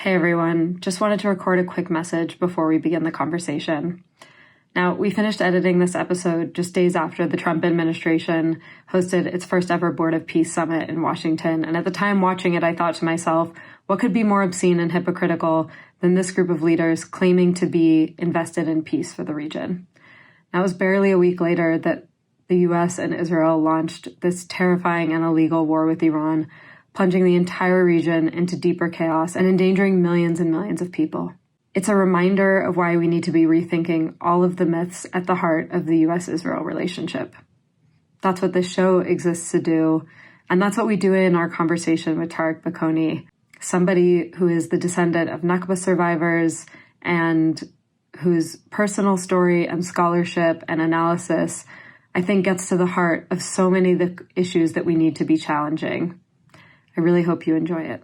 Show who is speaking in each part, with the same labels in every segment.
Speaker 1: Hey everyone, just wanted to record a quick message before we begin the conversation. Now, we finished editing this episode just days after the Trump administration hosted its first ever Board of Peace Summit in Washington, and at the time watching it, I thought to myself, what could be more obscene and hypocritical than this group of leaders claiming to be invested in peace for the region? Now, it was barely a week later that the US and Israel launched this terrifying and illegal war with Iran, plunging the entire region into deeper chaos and endangering millions and millions of people. It's a reminder of why we need to be rethinking all of the myths at the heart of the US-Israel relationship. That's what this show exists to do, and that's what we do in our conversation with Tareq Baconi, somebody who is the descendant of Nakba survivors and whose personal story and scholarship and analysis, I think, gets to the heart of so many of the issues that we need to be challenging. I really hope you enjoy it.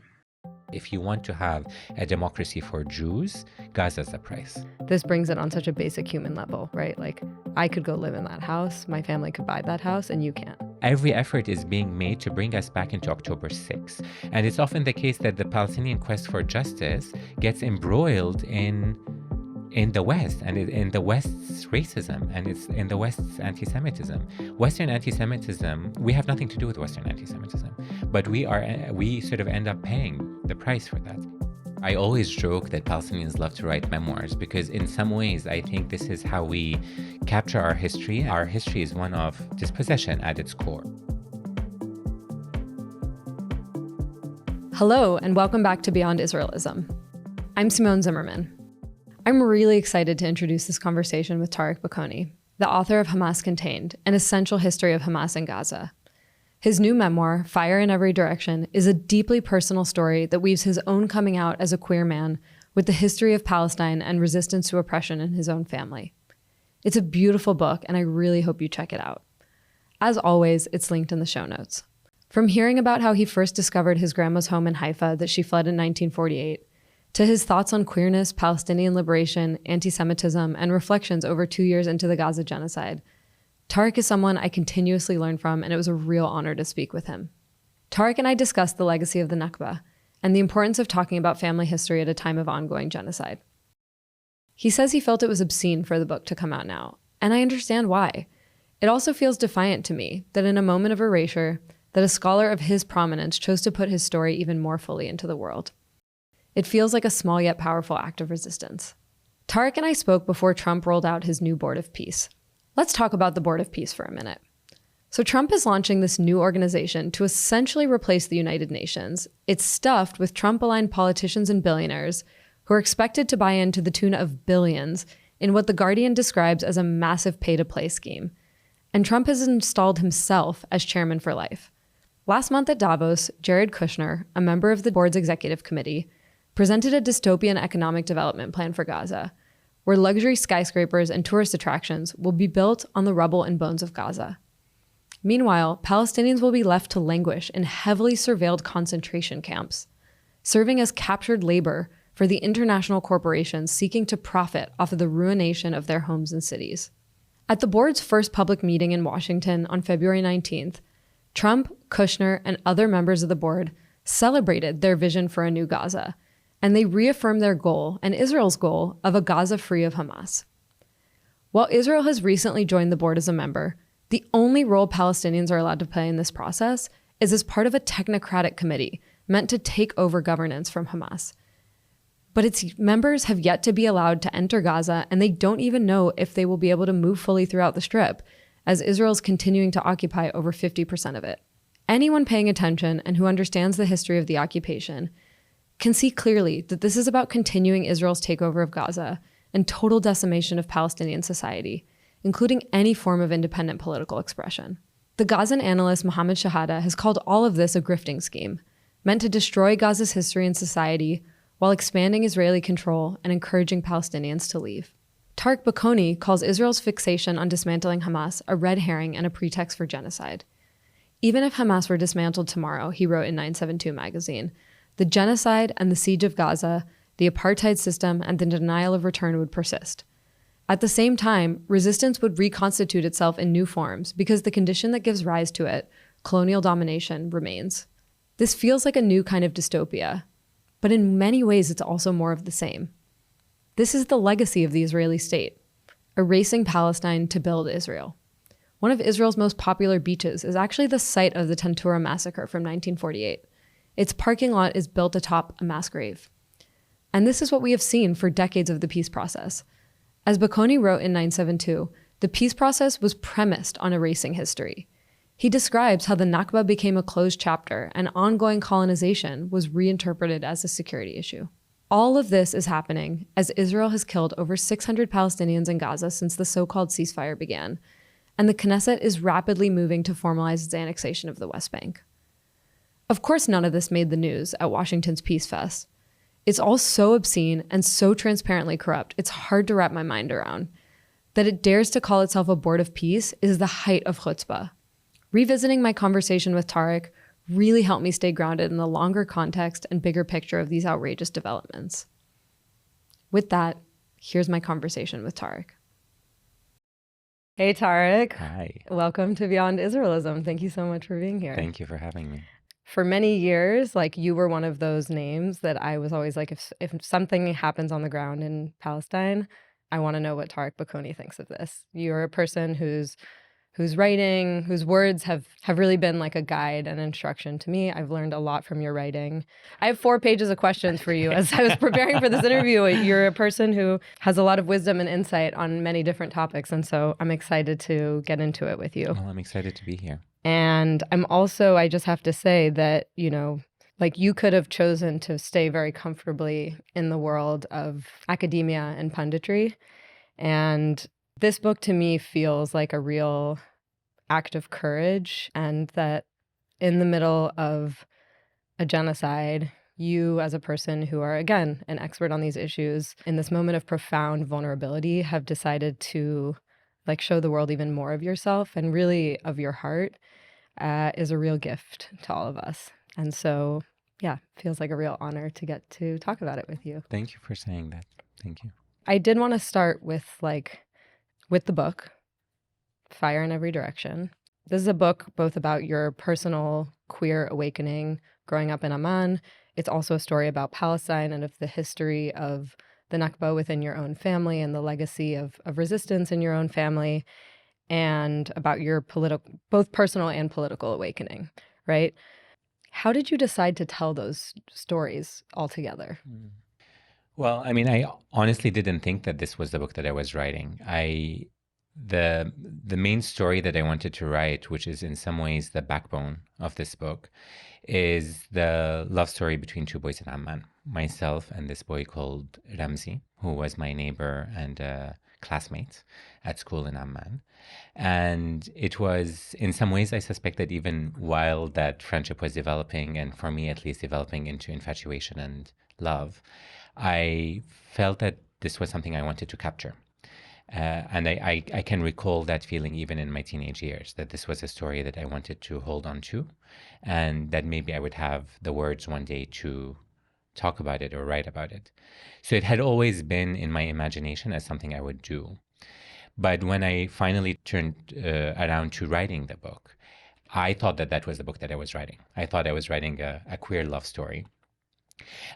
Speaker 2: If you want to have a democracy for Jews, Gaza's the price.
Speaker 3: This brings it on such a basic human level, right? Like, I could go live in that house, my family could buy that house, and you can't.
Speaker 2: Every effort is being made to bring us back into October 6th. And it's often the case that the Palestinian quest for justice gets embroiled in the West, and in the West's racism, and it's in the West's anti-Semitism. Western anti-Semitism, we have nothing to do with Western anti-Semitism, but we sort of end up paying the price for that. I always joke that Palestinians love to write memoirs because in some ways I think this is how we capture our history. Our history is one of dispossession at its core.
Speaker 3: Hello, and welcome back to Beyond Israelism. I'm Simone Zimmerman. I'm really excited to introduce this conversation with Tareq Baconi, the author of Hamas Contained, an essential history of Hamas and Gaza. His new memoir, Fire in Every Direction, is a deeply personal story that weaves his own coming out as a queer man with the history of Palestine and resistance to oppression in his own family. It's a beautiful book, and I really hope you check it out. As always, it's linked in the show notes. From hearing about how he first discovered his grandma's home in Haifa that she fled in 1948, to his thoughts on queerness, Palestinian liberation, anti-Semitism, and reflections over 2 years into the Gaza genocide, Tareq is someone I continuously learn from, and it was a real honor to speak with him. Tareq and I discussed the legacy of the Nakba and the importance of talking about family history at a time of ongoing genocide. He says he felt it was obscene for the book to come out now, and I understand why. It also feels defiant to me that in a moment of erasure, that a scholar of his prominence chose to put his story even more fully into the world. It feels like a small yet powerful act of resistance. Tareq and I spoke before Trump rolled out his new Board of Peace. Let's talk about the Board of Peace for a minute. So Trump is launching this new organization to essentially replace the United Nations. It's stuffed with Trump-aligned politicians and billionaires who are expected to buy in to the tune of billions in what The Guardian describes as a massive pay-to-play scheme. And Trump has installed himself as chairman for life. Last month at Davos, Jared Kushner, a member of the board's executive committee, presented a dystopian economic development plan for Gaza, where luxury skyscrapers and tourist attractions will be built on the rubble and bones of Gaza. Meanwhile, Palestinians will be left to languish in heavily surveilled concentration camps, serving as captured labor for the international corporations seeking to profit off of the ruination of their homes and cities. At the board's first public meeting in Washington on February 19th, Trump, Kushner, and other members of the board celebrated their vision for a new Gaza, and they reaffirmed their goal, and Israel's goal, of a Gaza free of Hamas. While Israel has recently joined the board as a member, the only role Palestinians are allowed to play in this process is as part of a technocratic committee meant to take over governance from Hamas. But its members have yet to be allowed to enter Gaza, and they don't even know if they will be able to move fully throughout the Strip, as Israel's continuing to occupy over 50% of it. Anyone paying attention and who understands the history of the occupation can see clearly that this is about continuing Israel's takeover of Gaza and total decimation of Palestinian society, including any form of independent political expression. The Gazan analyst Mohammed Shahada has called all of this a grifting scheme, meant to destroy Gaza's history and society while expanding Israeli control and encouraging Palestinians to leave. Tareq Baconi calls Israel's fixation on dismantling Hamas a red herring and a pretext for genocide. Even if Hamas were dismantled tomorrow, he wrote in 972 magazine, the genocide and the siege of Gaza, the apartheid system, and the denial of return would persist. At the same time, resistance would reconstitute itself in new forms because the condition that gives rise to it, colonial domination, remains. This feels like a new kind of dystopia, But in many ways, it's also more of the same. This is the legacy of the Israeli state, erasing Palestine to build Israel. One of Israel's most popular beaches is actually the site of the Tantura massacre from 1948. Its parking lot is built atop a mass grave. And this is what we have seen for decades of the peace process. As Baconi wrote in 972, the peace process was premised on erasing history. He describes how the Nakba became a closed chapter and ongoing colonization was reinterpreted as a security issue. All of this is happening as Israel has killed over 600 Palestinians in Gaza since the so-called ceasefire began, and the Knesset is rapidly moving to formalize its annexation of the West Bank. Of course, none of this made the news at Washington's Peace Fest. It's all so obscene and so transparently corrupt, it's hard to wrap my mind around. That it dares to call itself a board of peace is the height of chutzpah. Revisiting my conversation with Tareq really helped me stay grounded in the longer context and bigger picture of these outrageous developments. With that, here's my conversation with Tareq. Hey, Tareq.
Speaker 2: Hi.
Speaker 3: Welcome to Beyond Israelism. Thank you so much for being here.
Speaker 2: Thank you for having me.
Speaker 3: For many years, you were one of those names that I was always like, if something happens on the ground in Palestine, I want to know what Tareq Baconi thinks of this. You're a person who's writing, whose words have really been like a guide and instruction to me. I've learned a lot from your writing. I have 4 pages of questions for you. As I was preparing for this interview, you're a person who has a lot of wisdom and insight on many different topics. And so I'm excited to get into it with you.
Speaker 2: Well, I'm excited to be here.
Speaker 3: And I'm also, I just have to say that, you could have chosen to stay very comfortably in the world of academia and punditry. And this book to me feels like a real act of courage, and that in the middle of a genocide, you as a person who are, again, an expert on these issues, in this moment of profound vulnerability, have decided to show the world even more of yourself and really of your heart, is a real gift to all of us. And so, yeah, feels like a real honor to get to talk about it with you.
Speaker 2: Thank you for saying that. Thank you.
Speaker 3: I did want to start with the book, Fire in Every Direction. This is a book both about your personal queer awakening growing up in Amman. It's also a story about Palestine and of the history of the Nakba within your own family and the legacy of resistance in your own family, and about your both personal and political awakening, right? How did you decide to tell those stories all together?
Speaker 2: Well, I honestly didn't think that this was the book that I was writing. The main story that I wanted to write, which is in some ways the backbone of this book, is the love story between 2 boys in Amman. Myself and this boy called Ramzi, who was my neighbor and classmate at school in Amman. And it was, in some ways, I suspect that even while that friendship was developing, and for me at least developing into infatuation and love, I felt that this was something I wanted to capture. And I can recall that feeling even in my teenage years, that this was a story that I wanted to hold on to, and that maybe I would have the words one day to talk about it or write about it. So it had always been in my imagination as something I would do. But when I finally turned around to writing the book, I thought that was the book that I was writing. I thought I was writing a queer love story.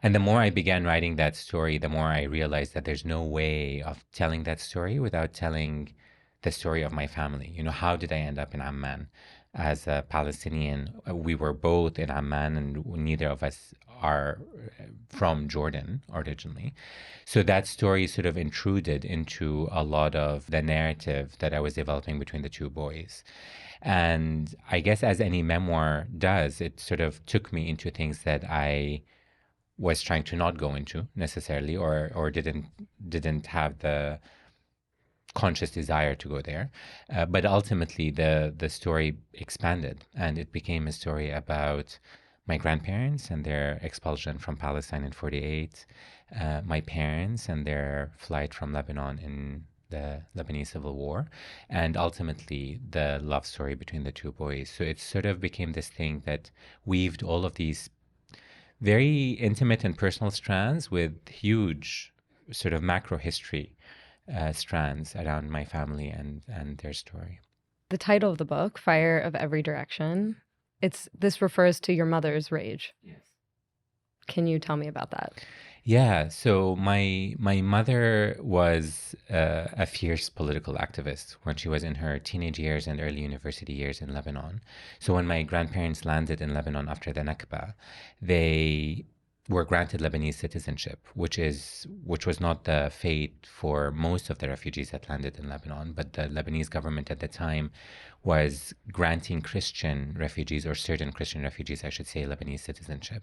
Speaker 2: And the more I began writing that story, the more I realized that there's no way of telling that story without telling the story of my family. How did I end up in Amman as a Palestinian? We were both in Amman, and neither of us are from Jordan originally. So that story sort of intruded into a lot of the narrative that I was developing between the 2 boys. And I guess as any memoir does, it sort of took me into things that I was trying to not go into necessarily, or didn't have the conscious desire to go there. But ultimately the story expanded, and it became a story about my grandparents and their expulsion from Palestine in 1948, my parents and their flight from Lebanon in the Lebanese Civil War, and ultimately the love story between the 2 boys. So it sort of became this thing that weaved all of these very intimate and personal strands with huge sort of macro history strands around my family and their story.
Speaker 3: The title of the book, Fire of Every Direction, this refers to your mother's rage.
Speaker 2: Yes.
Speaker 3: Can you tell me about that?
Speaker 2: Yeah, so my mother was a fierce political activist when she was in her teenage years and early university years in Lebanon. So when my grandparents landed in Lebanon after the Nakba, they were granted Lebanese citizenship, which was not the fate for most of the refugees that landed in Lebanon, but the Lebanese government at the time was granting Christian refugees, or certain Christian refugees, I should say, Lebanese citizenship.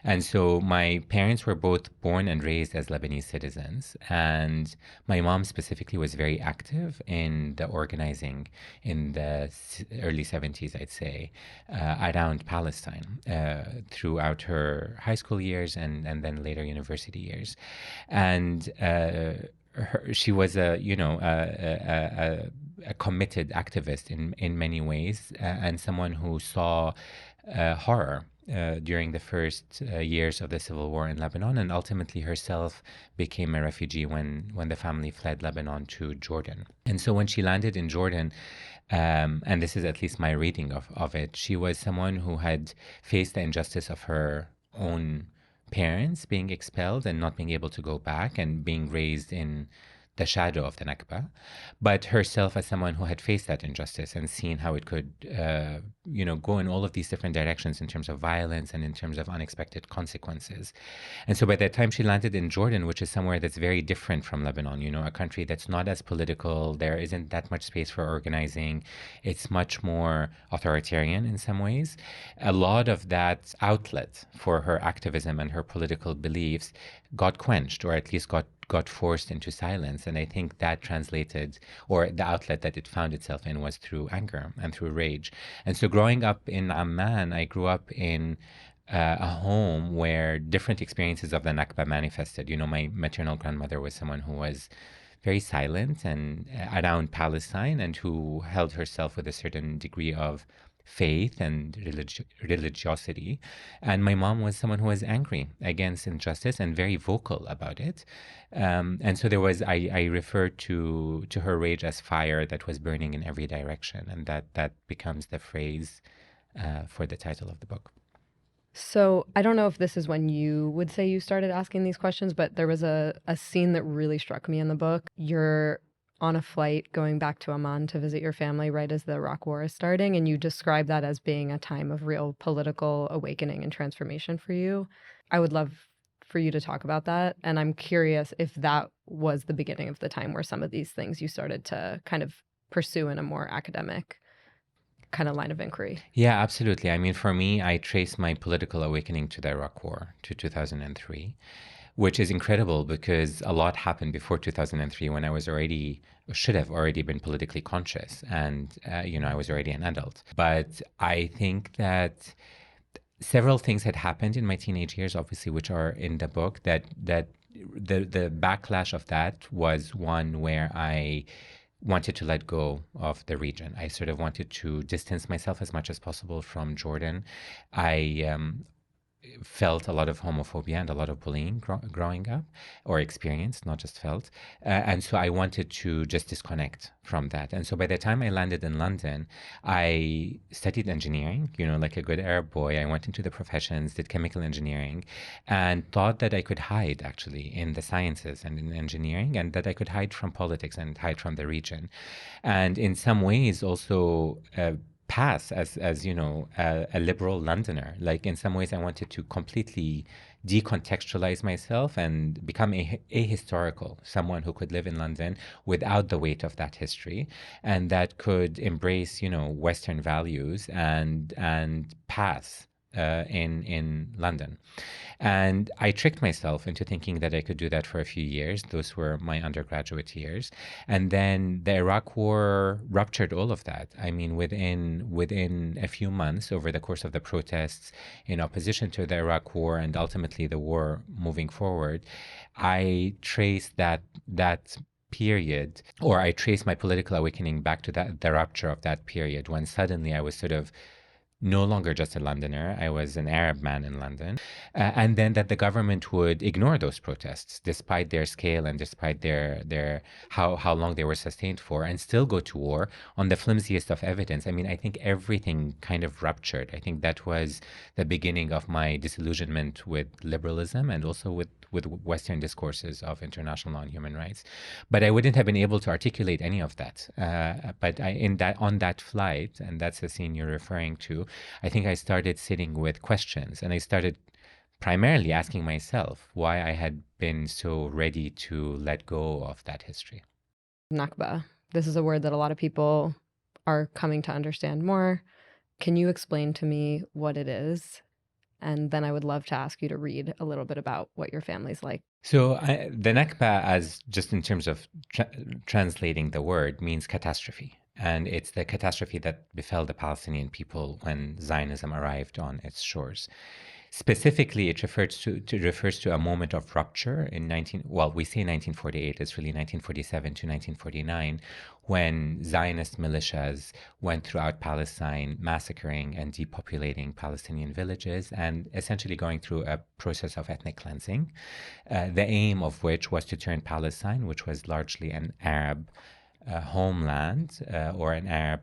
Speaker 2: And so my parents were both born and raised as Lebanese citizens. And my mom specifically was very active in the organizing in the early 70s, I'd say, around Palestine throughout her high school years and then later university years. And she was a committed activist in many ways, and someone who saw horror during the first years of the civil war in Lebanon, and ultimately herself became a refugee when the family fled Lebanon to Jordan. And so when she landed in Jordan, and this is at least my reading of it, she was someone who had faced the injustice of her own parents being expelled and not being able to go back, and being raised in the shadow of the Nakba, but herself as someone who had faced that injustice and seen how it could, go in all of these different directions in terms of violence and in terms of unexpected consequences. And so by the time she landed in Jordan, which is somewhere that's very different from Lebanon, a country that's not as political, there isn't that much space for organizing, it's much more authoritarian in some ways. A lot of that outlet for her activism and her political beliefs got quenched, or at least got forced into silence. And I think that translated, or the outlet that it found itself in, was through anger and through rage. And so growing up in Amman, I grew up in a home where different experiences of the Nakba manifested. My maternal grandmother was someone who was very silent and around Palestine, and who held herself with a certain degree of faith and religiosity. And my mom was someone who was angry against injustice and very vocal about it. And so there was, I refer to her rage as fire that was burning in every direction. And that becomes the phrase for the title of the book.
Speaker 3: So I don't know if this is when you would say you started asking these questions, but there was a scene that really struck me in the book. You're on a flight going back to Amman to visit your family right as the Iraq War is starting, and you describe that as being a time of real political awakening and transformation for you. I would love for you to talk about that, and I'm curious if that was the beginning of the time where some of these things you started to kind of pursue in a more academic kind of line of inquiry.
Speaker 2: Yeah, absolutely. I mean, for me, I trace my political awakening to the Iraq War, to 2003. Which is incredible because a lot happened before 2003 when I should have already been politically conscious, and I was already an adult. But I think that several things had happened in my teenage years, obviously, which are in the book, that the backlash of that was one where I wanted to let go of the region. I sort of wanted to distance myself as much as possible from Jordan. I felt a lot of homophobia and a lot of bullying growing up, or experienced, not just felt. And so I wanted to just disconnect from that. And so by the time I landed in London, I studied engineering, like a good Arab boy. I went into the professions, did chemical engineering, and thought that I could hide actually in the sciences and in engineering, and that I could hide from politics and hide from the region. And in some ways also, pass as a liberal Londoner. Like in some ways I wanted to completely decontextualize myself and become ahistorical, someone who could live in London without the weight of that history, and that could embrace Western values and pass in London. And I tricked myself into thinking that I could do that for a few years. Those were my undergraduate years. And then the Iraq War ruptured all of that. I mean, within a few months, over the course of the protests in opposition to the Iraq War and ultimately the war moving forward, I traced that period, or I traced my political awakening back to the rupture of that period, when suddenly I was sort of no longer just a Londoner. I was an Arab man in London. And then that the government would ignore those protests, despite their scale and despite their how long they were sustained for, and still go to war on the flimsiest of evidence. I mean, I think everything kind of ruptured. I think that was the beginning of my disillusionment with liberalism and also with Western discourses of international law and human rights. But I wouldn't have been able to articulate any of that. But on that flight, and that's the scene you're referring to, I think I started sitting with questions, and I started primarily asking myself why I had been so ready to let go of that history.
Speaker 3: Nakba. This is a word that a lot of people are coming to understand more. Can you explain to me what it is? And then I would love to ask you to read a little bit about what your family's like.
Speaker 2: So the Nakba, as just in terms of translating the word, means catastrophe. And it's the catastrophe that befell the Palestinian people when Zionism arrived on its shores. Specifically, it refers to a moment of rupture in we say 1948, it's really 1947 to 1949, when Zionist militias went throughout Palestine, massacring and depopulating Palestinian villages and essentially going through a process of ethnic cleansing, the aim of which was to turn Palestine, which was largely an Arab homeland or an Arab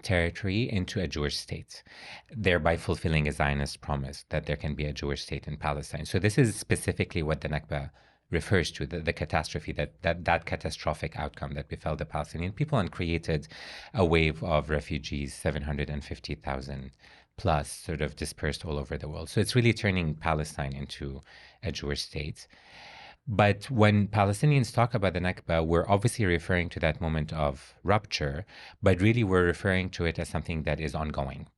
Speaker 2: territory, into a Jewish state, thereby fulfilling a Zionist promise that there can be a Jewish state in Palestine. So this is specifically what the Nakba refers to, the catastrophe, that catastrophic outcome that befell the Palestinian people and created a wave of refugees, 750,000 plus, sort of dispersed all over the world. So it's really turning Palestine into a Jewish state. But when Palestinians talk about the Nakba, we're obviously referring to that moment of rupture, but really we're referring to it as something that is ongoing,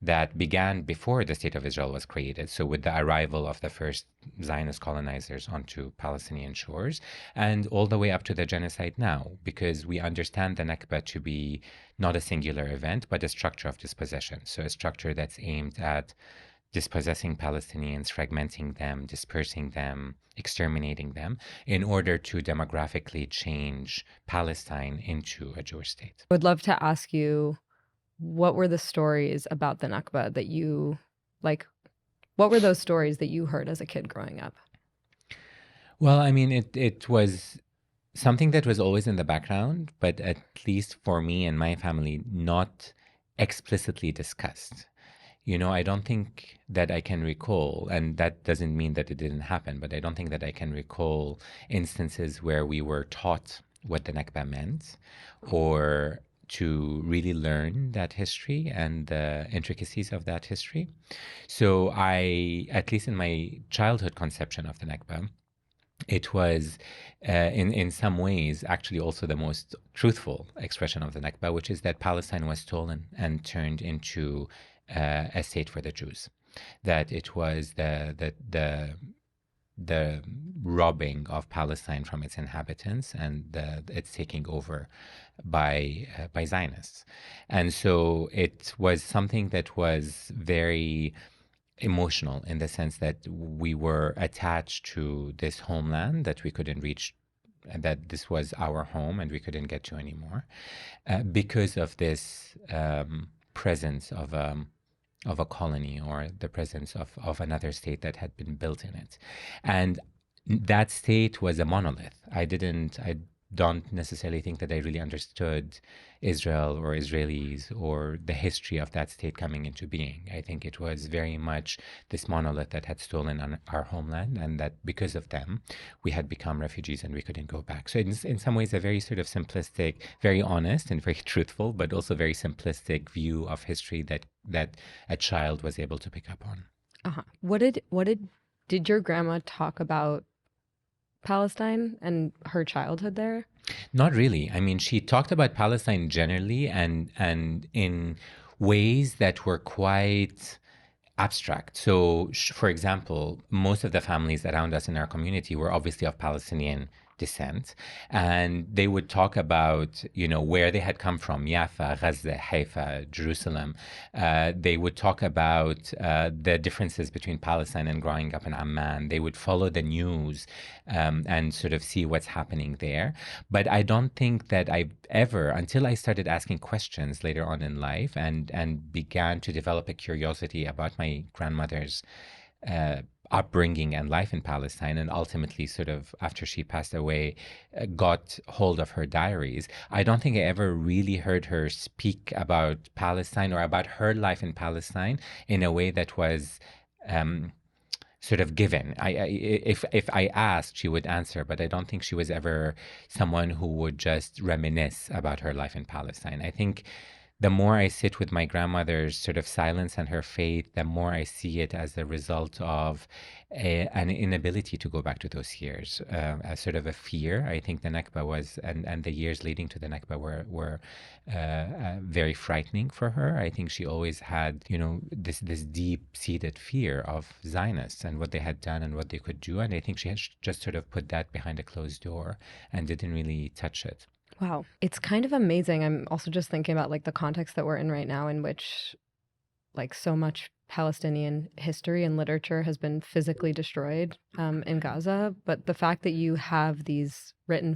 Speaker 2: that began before the State of Israel was created. So with the arrival of the first Zionist colonizers onto Palestinian shores, and all the way up to the genocide now, because we understand the Nakba to be not a singular event, but a structure of dispossession. So a structure that's aimed at dispossessing Palestinians, fragmenting them, dispersing them, exterminating them, in order to demographically change Palestine into a Jewish state.
Speaker 3: I would love to ask you, what were the stories about the Nakba that you, what were those stories that you heard as a kid growing up?
Speaker 2: Well, I mean, it was something that was always in the background, but at least for me and my family, not explicitly discussed. I don't think that I can recall, and that doesn't mean that it didn't happen, but I don't think that I can recall instances where we were taught what the Nakba meant or to really learn that history and the intricacies of that history. So at least in my childhood conception of the Nakba, it was in some ways actually also the most truthful expression of the Nakba, which is that Palestine was stolen and turned into a state for the Jews, that it was the robbing of Palestine from its inhabitants and its taking over by Zionists. And so it was something that was very emotional in the sense that we were attached to this homeland that we couldn't reach, that this was our home and we couldn't get to anymore, because of this presence of a colony, or the presence of another state that had been built in it. And that state was a monolith. I don't necessarily think that I really understood Israel or Israelis or the history of that state coming into being. I think it was very much this monolith that had stolen our homeland, and that because of them, we had become refugees and we couldn't go back. So in some ways, a very sort of simplistic, very honest and very truthful, but also very simplistic view of history that a child was able to pick up on.
Speaker 3: Did your grandma talk about Palestine and her childhood there?
Speaker 2: Not really. I mean, she talked about Palestine generally and in ways that were quite abstract. So, for example, most of the families around us in our community were obviously of Palestinian descent, and they would talk about, where they had come from, Jaffa, Gaza, Haifa, Jerusalem. They would talk about the differences between Palestine and growing up in Amman. They would follow the news and sort of see what's happening there. But I don't think that I've ever, until I started asking questions later on in life and began to develop a curiosity about my grandmother's upbringing and life in Palestine, and ultimately sort of after she passed away got hold of her diaries, I don't think I ever really heard her speak about Palestine or about her life in Palestine in a way that was sort of given. If I asked, she would answer, but I don't think she was ever someone who would just reminisce about her life in Palestine. I think the more I sit with my grandmother's sort of silence and her faith, the more I see it as a result of an inability to go back to those years, a sort of a fear. I think the Nakba was, and the years leading to the Nakba were very frightening for her. I think she always had, this deep-seated fear of Zionists and what they had done and what they could do. And I think she had just sort of put that behind a closed door and didn't really touch it.
Speaker 3: Wow. It's kind of amazing. I'm also just thinking about like the context that we're in right now, in which like so much Palestinian history and literature has been physically destroyed in Gaza. But the fact that you have these written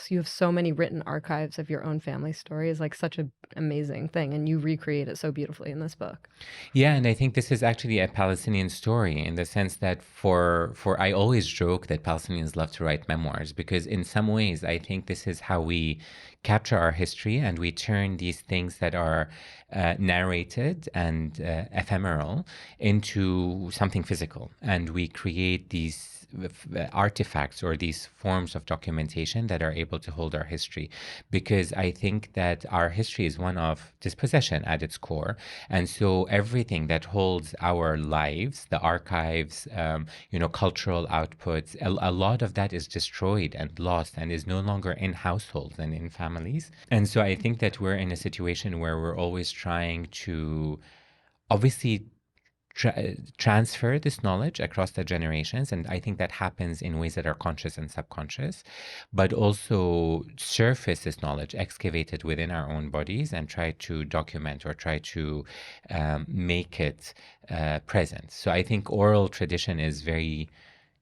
Speaker 3: you have so many written archives of your own family story is like such an amazing thing. And you recreate it so beautifully in this book.
Speaker 2: Yeah, and I think this is actually a Palestinian story in the sense that for I always joke that Palestinians love to write memoirs, because in some ways I think this is how we capture our history, and we turn these things that are narrated and ephemeral into something physical, and we create these artifacts or these forms of documentation that are able to hold our history, because I think that our history is one of dispossession at its core, and so everything that holds our lives, the archives, cultural outputs, a lot of that is destroyed and lost and is no longer in households and in families. And so I think that we're in a situation where we're always trying to obviously transfer this knowledge across the generations, and I think that happens in ways that are conscious and subconscious, but also surface this knowledge, excavate it within our own bodies, and try to document or try to make it present. So I think oral tradition is very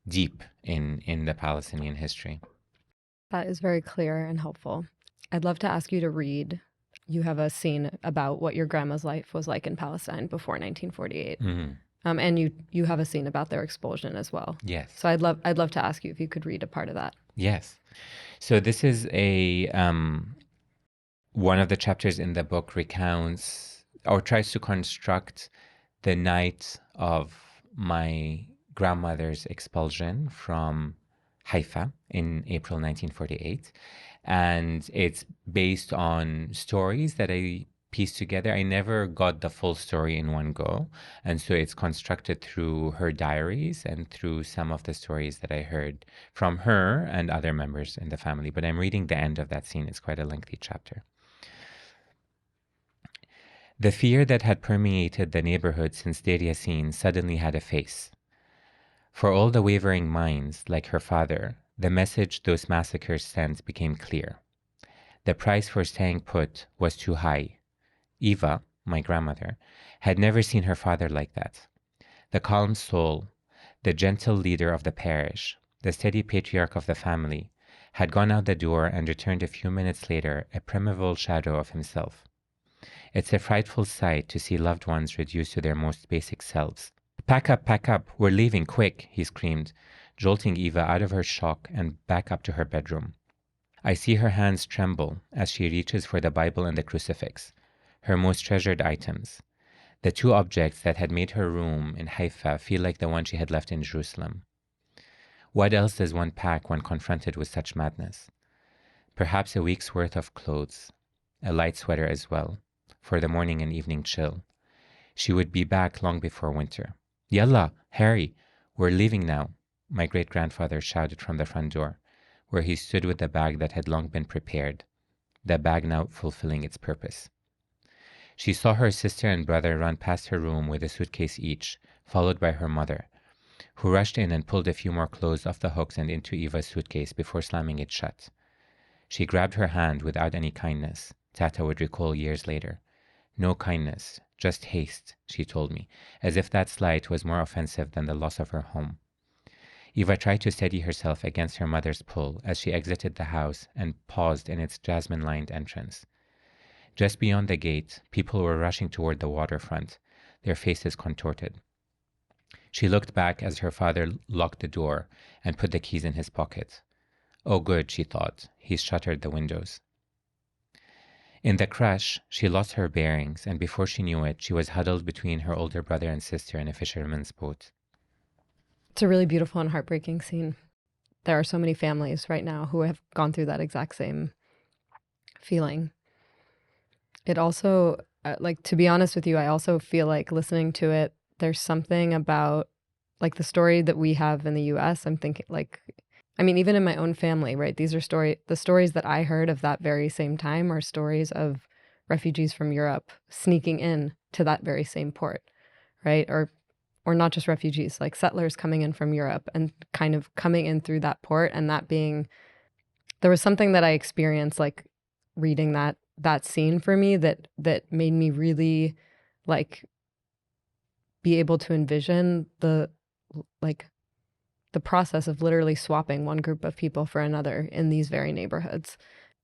Speaker 2: deep in the Palestinian history.
Speaker 3: That is very clear and helpful. I'd love to ask you to read. You have a scene about what your grandma's life was like in Palestine before 1948. Mm-hmm. And you have a scene about their expulsion as well.
Speaker 2: Yes.
Speaker 3: So I'd love to ask you if you could read a part of that.
Speaker 2: Yes. So this is one of the chapters in the book recounts or tries to construct the night of my grandmother's expulsion from Haifa in April 1948. And it's based on stories that I pieced together. I never got the full story in one go. And so it's constructed through her diaries and through some of the stories that I heard from her and other members in the family. But I'm reading the end of that scene. It's quite a lengthy chapter. The fear that had permeated the neighborhood since Deir Yassin suddenly had a face. For all the wavering minds, like her father, the message those massacres sent became clear. The price for staying put was too high. Eva, my grandmother, had never seen her father like that. The calm soul, the gentle leader of the parish, the steady patriarch of the family, had gone out the door and returned a few minutes later, a primeval shadow of himself. It's a frightful sight to see loved ones reduced to their most basic selves. Pack up, we're leaving, quick, he screamed, jolting Eva out of her shock and back up to her bedroom. I see her hands tremble as she reaches for the Bible and the crucifix, her most treasured items, the two objects that had made her room in Haifa feel like the one she had left in Jerusalem. What else does one pack when confronted with such madness? Perhaps a week's worth of clothes, a light sweater as well, for the morning and evening chill. She would be back long before winter. Yalla, Harry, we're leaving now, my great-grandfather shouted from the front door, where he stood with the bag that had long been prepared, the bag now fulfilling its purpose. She saw her sister and brother run past her room with a suitcase each, followed by her mother, who rushed in and pulled a few more clothes off the hooks and into Eva's suitcase before slamming it shut. She grabbed her hand without any kindness, Tata would recall years later. No kindness, just haste, she told me, as if that slight was more offensive than the loss of her home. Eva tried to steady herself against her mother's pull as she exited the house and paused in its jasmine-lined entrance. Just beyond the gate, people were rushing toward the waterfront, their faces contorted. She looked back as her father locked the door and put the keys in his pocket. Oh good, she thought, he's shuttered the windows. In the crash, she lost her bearings, and before she knew it, she was huddled between her older brother and sister in a fisherman's boat.
Speaker 3: It's a really beautiful and heartbreaking scene. There are so many families right now who have gone through that exact same feeling. It also, to be honest with you, I also feel like listening to it, there's something about, like, the story that we have in the US. I'm thinking, even in my own family, right? These are the stories that I heard of that very same time are stories of refugees from Europe sneaking in to that very same port, right? Or not just refugees, like settlers coming in from Europe and kind of coming in through that port. And that being, there was something that I experienced, like, reading that scene for me that made me really, like, be able to envision the process of literally swapping one group of people for another in these very neighborhoods.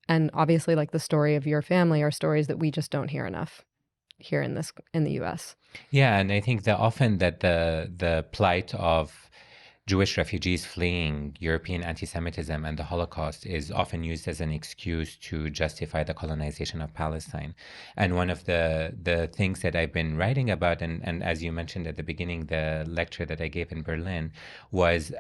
Speaker 3: And obviously, like, the story of your family are stories that we just don't hear enough here in the US.
Speaker 2: Yeah, and I think that often that the plight of Jewish refugees fleeing European anti-Semitism and the Holocaust is often used as an excuse to justify the colonization of Palestine. And one of the things that I've been writing about, and as you mentioned at the beginning, the lecture that I gave in Berlin, was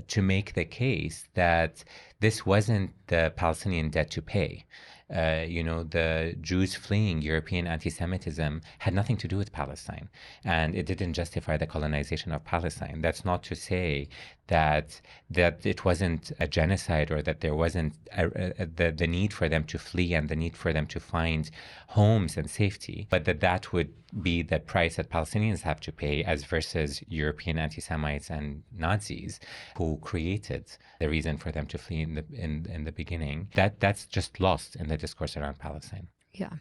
Speaker 2: to make the case that this wasn't the Palestinian debt to pay. The Jews fleeing European anti-Semitism had nothing to do with Palestine, and it didn't justify the colonization of Palestine. That's not to say that it wasn't a genocide, or that there wasn't the need for them to flee and the need for them to find homes and safety, but that would be the price that Palestinians have to pay as versus European anti-Semites and Nazis who created the reason for them to flee in the beginning. That's just lost in the discourse around Palestine.
Speaker 3: Yeah.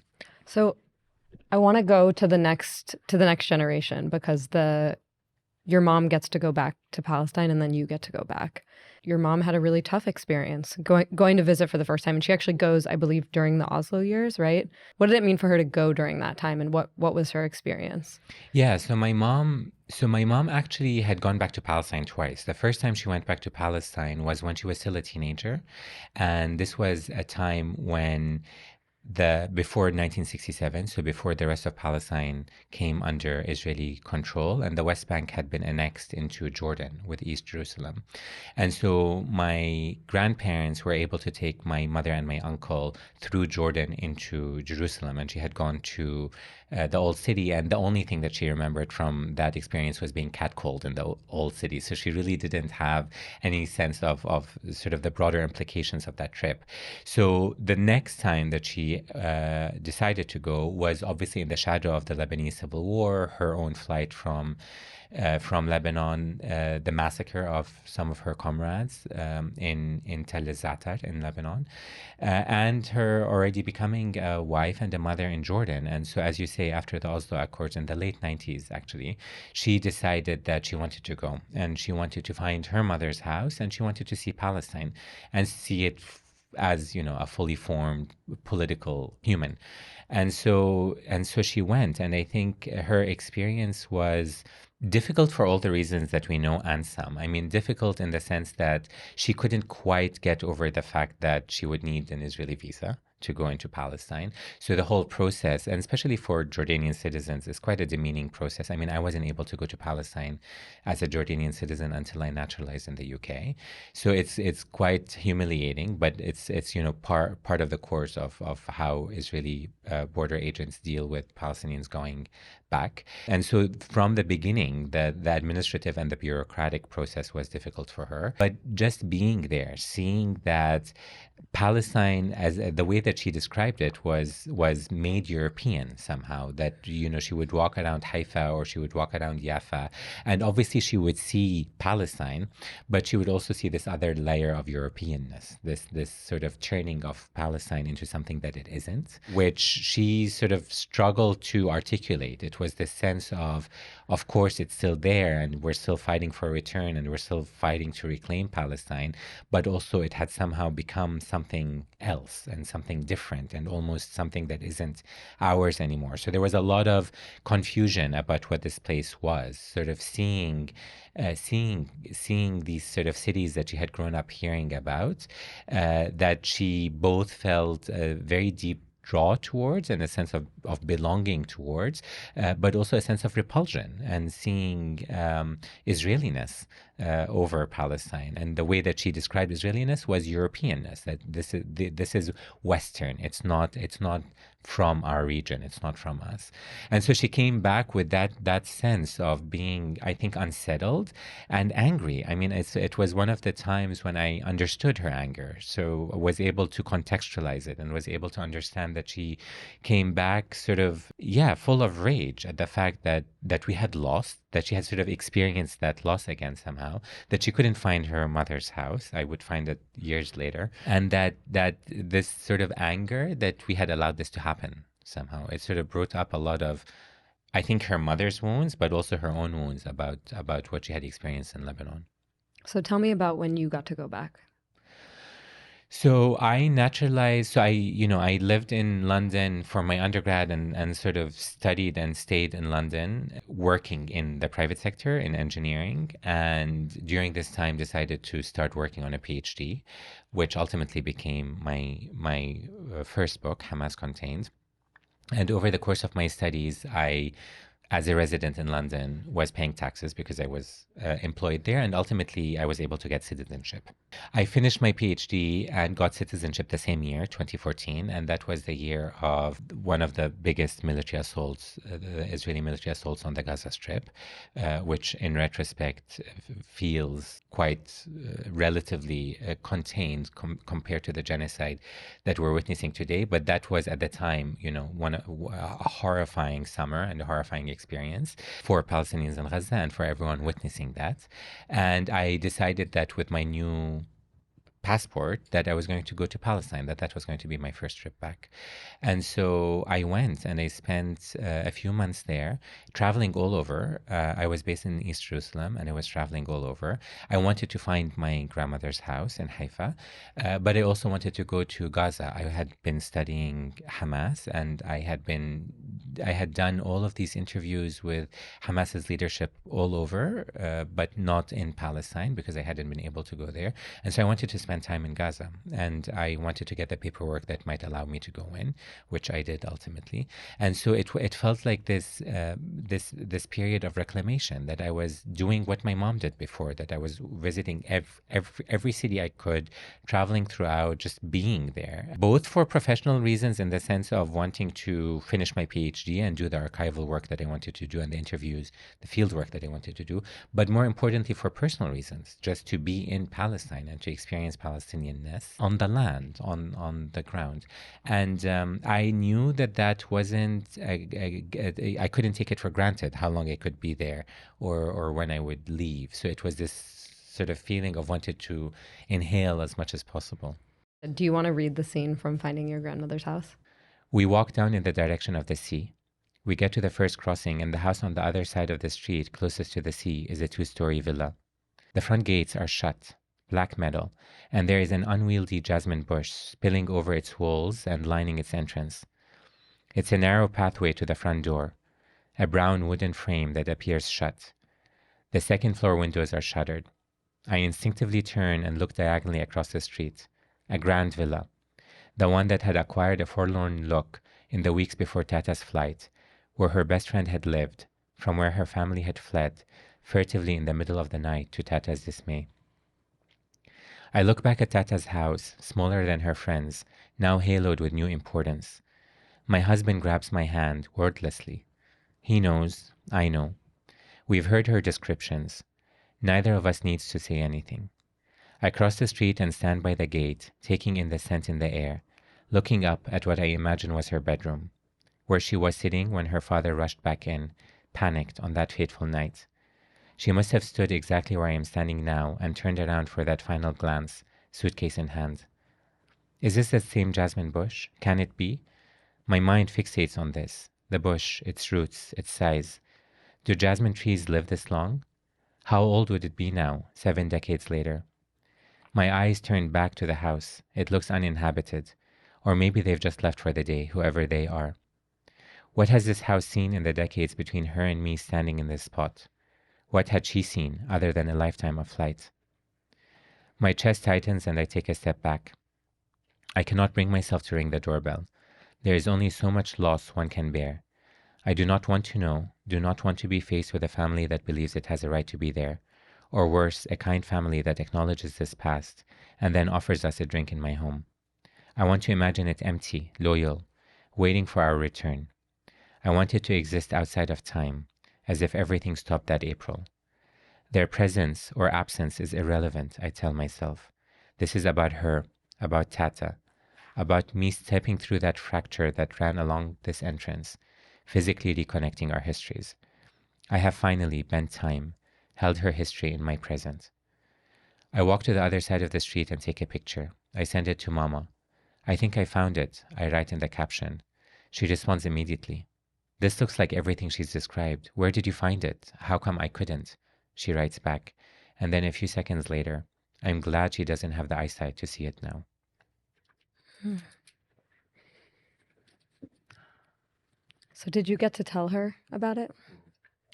Speaker 3: So I want to go to the next generation, because your mom gets to go back to Palestine and then you get to go back. Your mom had a really tough experience going to visit for the first time. And she actually goes, I believe, during the Oslo years, right? What did it mean for her to go during that time, and what was her experience?
Speaker 2: Yeah, so my mom actually had gone back to Palestine twice. The first time she went back to Palestine was when she was still a teenager. And this was a time when before 1967, so before the rest of Palestine came under Israeli control, and the West Bank had been annexed into Jordan with East Jerusalem. And so my grandparents were able to take my mother and my uncle through Jordan into Jerusalem, and she had gone to the old city, and the only thing that she remembered from that experience was being catcalled in the old city. So she really didn't have any sense of sort of the broader implications of that trip. So the next time that she decided to go was obviously in the shadow of the Lebanese civil war, her own flight from Lebanon, the massacre of some of her comrades in Tel Zatar in Lebanon, and her already becoming a wife and a mother in Jordan. And so, as you say, after the Oslo Accords in the late 90s, actually, she decided that she wanted to go, and she wanted to find her mother's house, and she wanted to see Palestine and see it as, a fully formed political human. And so she went, and I think her experience was difficult for all the reasons that we know, and some. I mean, difficult in the sense that she couldn't quite get over the fact that she would need an Israeli visa to go into Palestine. So the whole process, and especially for Jordanian citizens, is quite a demeaning process. I mean, I wasn't able to go to Palestine as a Jordanian citizen until I naturalized in the UK. So it's quite humiliating, but it's part of the course of how Israeli border agents deal with Palestinians going back. And so from the beginning, the administrative and the bureaucratic process was difficult for her. But just being there, seeing that Palestine, as the way that she described it, was made European somehow. That she would walk around Haifa or she would walk around Jaffa, and obviously she would see Palestine, but she would also see this other layer of Europeanness, this sort of turning of Palestine into something that it isn't, which she sort of struggled to articulate. It was this sense of course, it's still there, and we're still fighting for a return, and we're still fighting to reclaim Palestine, but also it had somehow become something else and something different and almost something that isn't ours anymore. So there was a lot of confusion about what this place was, sort of seeing these sort of cities that she had grown up hearing about, that she both felt a very deep draw towards and a sense of belonging towards, but also a sense of repulsion and seeing Israeliness over Palestine. And the way that she described Israeliness was Europeanness, that this is Western. It's not from our region. It's not from us. And so she came back with that sense of being, I think, unsettled and angry. I mean, it was one of the times when I understood her anger. So I was able to contextualize it and was able to understand that she came back sort of, full of rage at the fact that we had lost, that she had sort of experienced that loss again somehow, that she couldn't find her mother's house. I would find it years later. And that this sort of anger that we had allowed this to happen somehow. It sort of brought up a lot of, I think, her mother's wounds, but also her own wounds about what she had experienced in Lebanon.
Speaker 3: So tell me about when you got to go back.
Speaker 2: So I naturalized, I lived in London for my undergrad and sort of studied and stayed in London, working in the private sector in engineering. And during this time decided to start working on a PhD, which ultimately became my first book, Hamas Contained. And over the course of my studies, I, as a resident in London, was paying taxes because I was employed there, and ultimately I was able to get citizenship. I finished my PhD and got citizenship the same year, 2014, and that was the year of one of the biggest military assaults, the Israeli military assaults on the Gaza Strip, which in retrospect feels quite relatively contained compared to the genocide that we're witnessing today. But that was at the time, a horrifying summer and a horrifying experience for Palestinians in Gaza and for everyone witnessing that. And I decided that with my new passport that I was going to go to Palestine, that was going to be my first trip back. And so I went and I spent a few months there, traveling all over. I was based in East Jerusalem and I was traveling all over. I wanted to find my grandmother's house in Haifa, but I also wanted to go to Gaza. I had been studying Hamas and I had done all of these interviews with Hamas's leadership all over, but not in Palestine because I hadn't been able to go there. And so I wanted to spend time in Gaza, and I wanted to get the paperwork that might allow me to go in, which I did ultimately. And so it felt like this period of reclamation, that I was doing what my mom did before, that I was visiting every city I could, traveling throughout, just being there, both for professional reasons in the sense of wanting to finish my PhD and do the archival work that I wanted to do and the interviews, the field work that I wanted to do, but more importantly for personal reasons, just to be in Palestine and to experience Palestinianness on the land, on the ground. And I knew that wasn't, I couldn't take it for granted how long I could be there or when I would leave. So it was this sort of feeling of wanted to inhale as much as possible.
Speaker 3: Do you want to read the scene from finding your grandmother's house?
Speaker 2: We walk down in the direction of the sea. We get to the first crossing, and the house on the other side of the street, closest to the sea, is a 2-story villa. The front gates are shut, black metal, and there is an unwieldy jasmine bush spilling over its walls and lining its entrance. It's a narrow pathway to the front door, a brown wooden frame that appears shut. The second floor windows are shuttered. I instinctively turn and look diagonally across the street. A grand villa, the one that had acquired a forlorn look in the weeks before Tata's flight, where her best friend had lived, from where her family had fled, furtively in the middle of the night to Tata's dismay. I look back at Tata's house, smaller than her friend's, now haloed with new importance. My husband grabs my hand, wordlessly. He knows, I know. We've heard her descriptions. Neither of us needs to say anything. I cross the street and stand by the gate, taking in the scent in the air, looking up at what I imagine was her bedroom, where she was sitting when her father rushed back in, panicked on that fateful night. She must have stood exactly where I am standing now and turned around for that final glance, suitcase in hand. Is this the same jasmine bush? Can it be? My mind fixates on this. The bush, its roots, its size. Do jasmine trees live this long? How old would it be now, 7 decades later? My eyes turn back to the house. It looks uninhabited. Or maybe they've just left for the day, whoever they are. What has this house seen in the decades between her and me standing in this spot? What had she seen other than a lifetime of flight? My chest tightens and I take a step back. I cannot bring myself to ring the doorbell. There is only so much loss one can bear. I do not want to know, do not want to be faced with a family that believes it has a right to be there, or worse, a kind family that acknowledges this past and then offers us a drink in my home. I want to imagine it empty, loyal, waiting for our return. I want it to exist outside of time, as if everything stopped that April. Their presence or absence is irrelevant, I tell myself. This is about her, about Tata, about me stepping through that fracture that ran along this entrance, physically reconnecting our histories. I have finally bent time, held her history in my present. I walk to the other side of the street and take a picture. I send it to Mama. I think I found it, I write in the caption. She responds immediately. This looks like everything she's described. Where did you find it? How come I couldn't? She writes back. And then a few seconds later, I'm glad she doesn't have the eyesight to see it now.
Speaker 3: So did you get to tell her about it?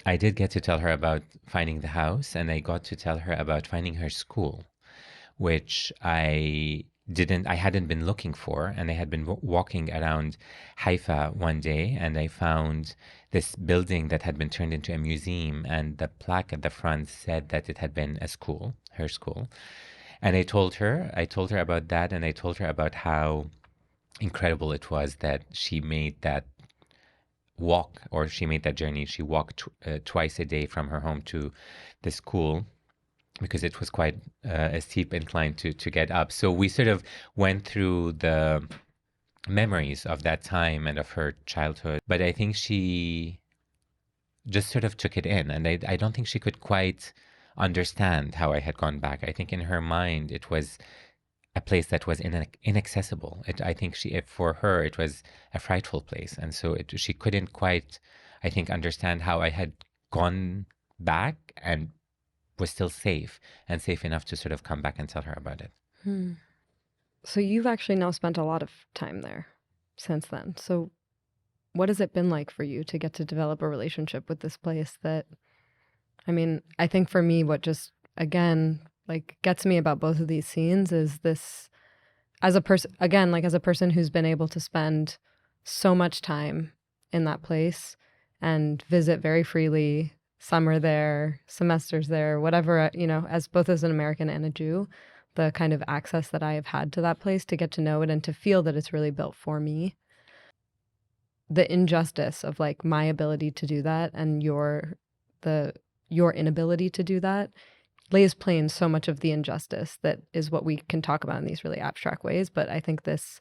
Speaker 2: I did get to tell her about finding the house, and I got to tell her about finding her school, which I hadn't been looking for. And I had been walking around Haifa one day, and I found this building that had been turned into a museum, and the plaque at the front said that it had been a school, her school. And I told her about that, and I told her about how incredible it was that she made that walk, or she made that journey. She walked twice a day from her home to the school, because it was quite a steep incline to get up. So we sort of went through the memories of that time and of her childhood. But I think she just sort of took it in. And I don't think she could quite understand how I had gone back. I think in her mind, it was a place that was inaccessible. I think for her, it was a frightful place. And so she couldn't quite, I think, understand how I had gone back and was still safe, and safe enough to sort of come back and tell her about it.
Speaker 3: So you've actually now spent a lot of time there since then. So what has it been like for you to get to develop a relationship with this place that, I mean, I think for me, what just, again, like gets me about both of these scenes is this, as a person, again, like as a person who's been able to spend so much time in that place and visit very freely, summer there, semesters there, whatever, as both as an American and a Jew, the kind of access that I have had to that place to get to know it and to feel that it's really built for me. The injustice of like my ability to do that and your inability to do that lays plain so much of the injustice that is what we can talk about in these really abstract ways. But I think this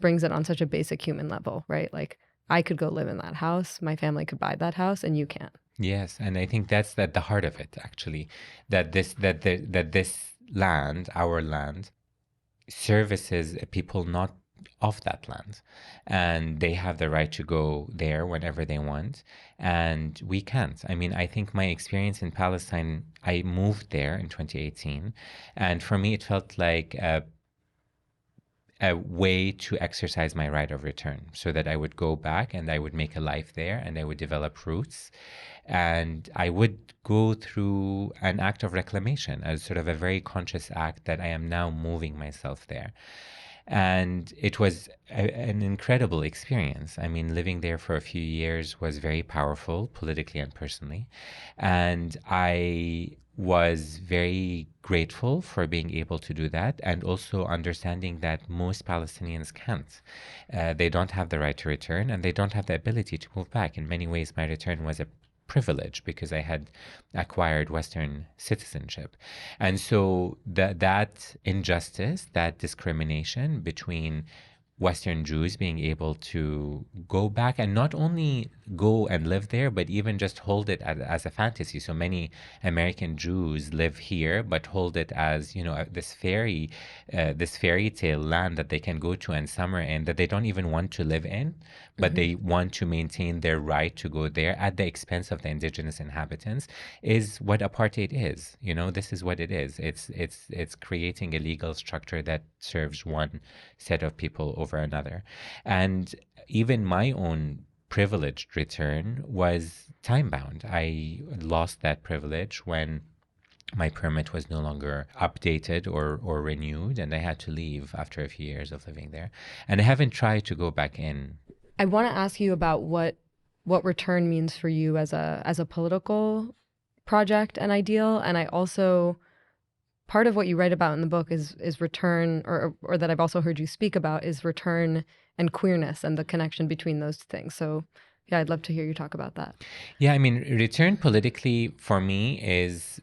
Speaker 3: brings it on such a basic human level, right? Like I could go live in that house, my family could buy that house, and you can't.
Speaker 2: Yes, and I think that's at the heart of it, actually, that this land, our land, services people not of that land, and they have the right to go there whenever they want, and we can't. I mean, I think my experience in Palestine, I moved there in 2018, and for me it felt like a way to exercise my right of return, so that I would go back and I would make a life there and I would develop roots, and I would go through an act of reclamation as sort of a very conscious act that I am now moving myself there. And it was an incredible experience. I mean, living there for a few years was very powerful, politically and personally. And I was very grateful for being able to do that, and also understanding that most Palestinians can't. They don't have the right to return, and they don't have the ability to move back. In many ways, my return was a privilege because I had acquired Western citizenship. And so that injustice, that discrimination between Western Jews being able to go back and not only go and live there, but even just hold it as a fantasy. So many American Jews live here, but hold it as, this fairy tale land that they can go to and summer in, that they don't even want to live in, but they want to maintain their right to go there at the expense of the indigenous inhabitants, is what apartheid is. This is what it is. It's creating a legal structure that serves one set of people over another. And even my own privileged return was time bound. I lost that privilege when my permit was no longer updated or renewed, and I had to leave after a few years of living there. And I haven't tried to go back in.
Speaker 3: I want to ask you about what return means for you as a political project and ideal. And I also, part of what you write about in the book is return, or that I've also heard you speak about, is return and queerness and the connection between those things. So yeah, I'd love to hear you talk about that.
Speaker 2: Yeah, I mean, return politically for me is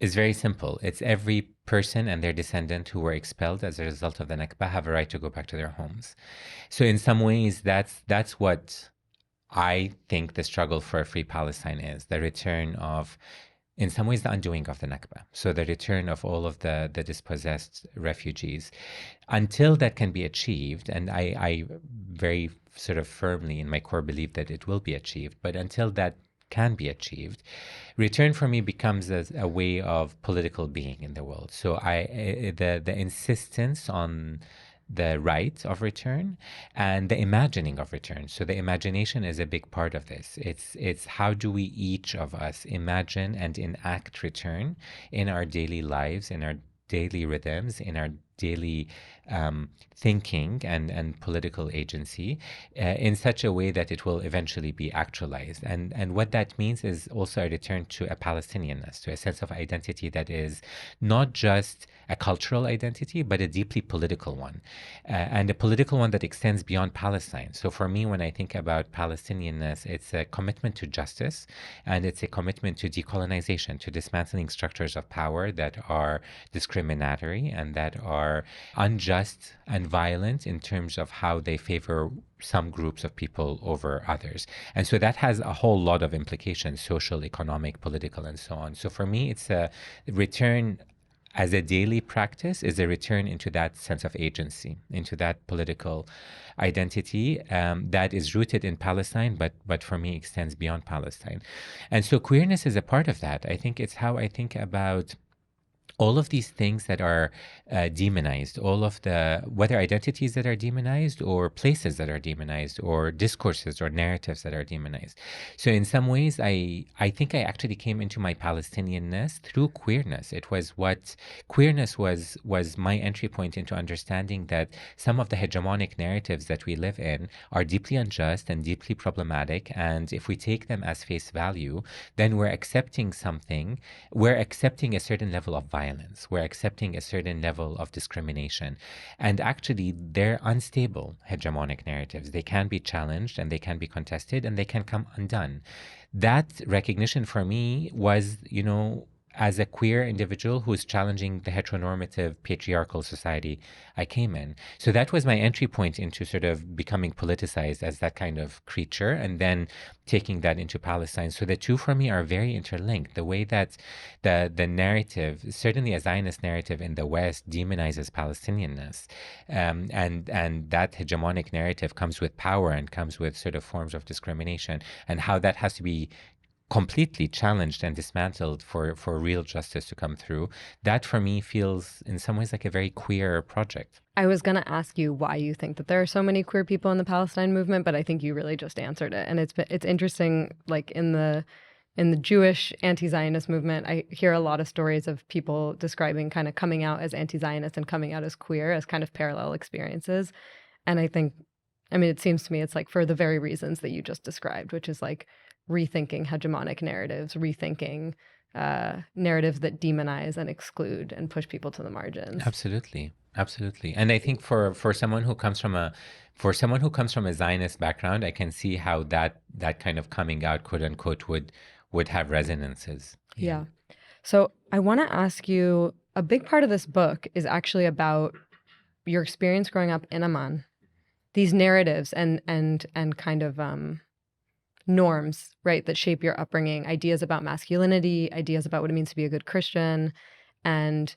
Speaker 2: very simple. It's every person and their descendant who were expelled as a result of the Nakba have a right to go back to their homes. So in some ways, that's what I think the struggle for a free Palestine is, the return of, in some ways, the undoing of the Nakba. So the return of all of the dispossessed refugees. Until that can be achieved, and I very sort of firmly in my core believe that it will be achieved, but until that can be achieved, return for me becomes a way of political being in the world. So the insistence on the right of return and the imagining of return. So the imagination is a big part of this. It's how do we, each of us, imagine and enact return in our daily lives, in our daily rhythms, in our daily thinking and political agency in such a way that it will eventually be actualized. And what that means is also a return to a Palestinianness, to a sense of identity that is not just a cultural identity, but a deeply political one, and a political one that extends beyond Palestine. So for me, when I think about Palestinianness, it's a commitment to justice, and it's a commitment to decolonization, to dismantling structures of power that are discriminatory and that are unjust and violent in terms of how they favor some groups of people over others. And so that has a whole lot of implications, social, economic, political, and so on. So for me, it's a return as a daily practice, is a return into that sense of agency, into that political identity that is rooted in Palestine, but for me extends beyond Palestine. And so queerness is a part of that. I think it's how I think about all of these things that are demonized, all of the, whether identities that are demonized or places that are demonized or discourses or narratives that are demonized. So in some ways, I think I actually came into my Palestinianness through queerness. It was what queerness was my entry point into understanding that some of the hegemonic narratives that we live in are deeply unjust and deeply problematic. And if we take them as face value, then we're accepting something, we're accepting a certain level of violence. We're accepting a certain level of discrimination. And actually, they're unstable hegemonic narratives. They can be challenged and they can be contested and they can come undone. That recognition for me was, as a queer individual who's challenging the heteronormative patriarchal society I came in. So that was my entry point into sort of becoming politicized as that kind of creature, and then taking that into Palestine. So the two for me are very interlinked. The way that the narrative, certainly a Zionist narrative in the West, demonizes Palestinianness, and that hegemonic narrative comes with power and comes with sort of forms of discrimination, and how that has to be completely challenged and dismantled for real justice to come through. That for me feels in some ways like a very queer project.
Speaker 3: I was going to ask you why you think that there are so many queer people in the Palestine movement, but I think you really just answered it. And it's interesting, like in the in the Jewish anti-Zionist movement, I hear a lot of stories of people describing kind of coming out as anti-Zionist and coming out as queer as kind of parallel experiences. And I think, I mean, it seems to me it's like for the very reasons that you just described, which is like rethinking hegemonic narratives, rethinking narratives that demonize and exclude and push people to the margins.
Speaker 2: Absolutely. Absolutely. And I think for someone who comes from a Zionist background, I can see how that kind of coming out, quote unquote, would have resonances.
Speaker 3: Yeah. So I want to ask you, a big part of this book is actually about your experience growing up in Amman, these narratives and kind of norms, right, that shape your upbringing, ideas about masculinity, ideas about what it means to be a good Christian. And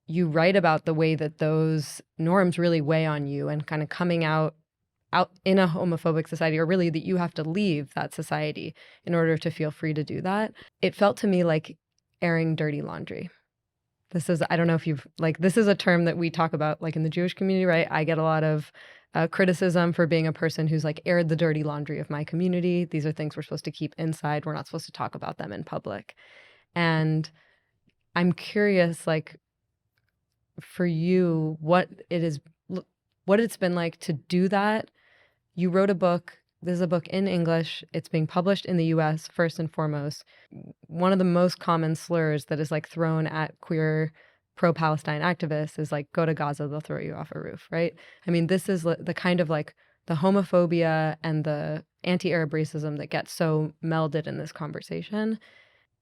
Speaker 3: you write about the way that those norms really weigh on you and kind of coming out in a homophobic society, or really that you have to leave that society in order to feel free to do that. It felt to me like airing dirty laundry. This is, I don't know if you've, like, this is a term that we talk about like in the Jewish community, right? I get a lot of criticism for being a person who's like aired the dirty laundry of my community. These are things we're supposed to keep inside. We're not supposed to talk about them in public. And I'm curious, like, for you, what it's been like to do that. You wrote a book. This is a book in English. It's being published in the US first and foremost. One of the most common slurs that is like thrown at queer pro-Palestine activists is like, go to Gaza, they'll throw you off a roof, right? I mean, this is the kind of like the homophobia and the anti-Arab racism that gets so melded in this conversation.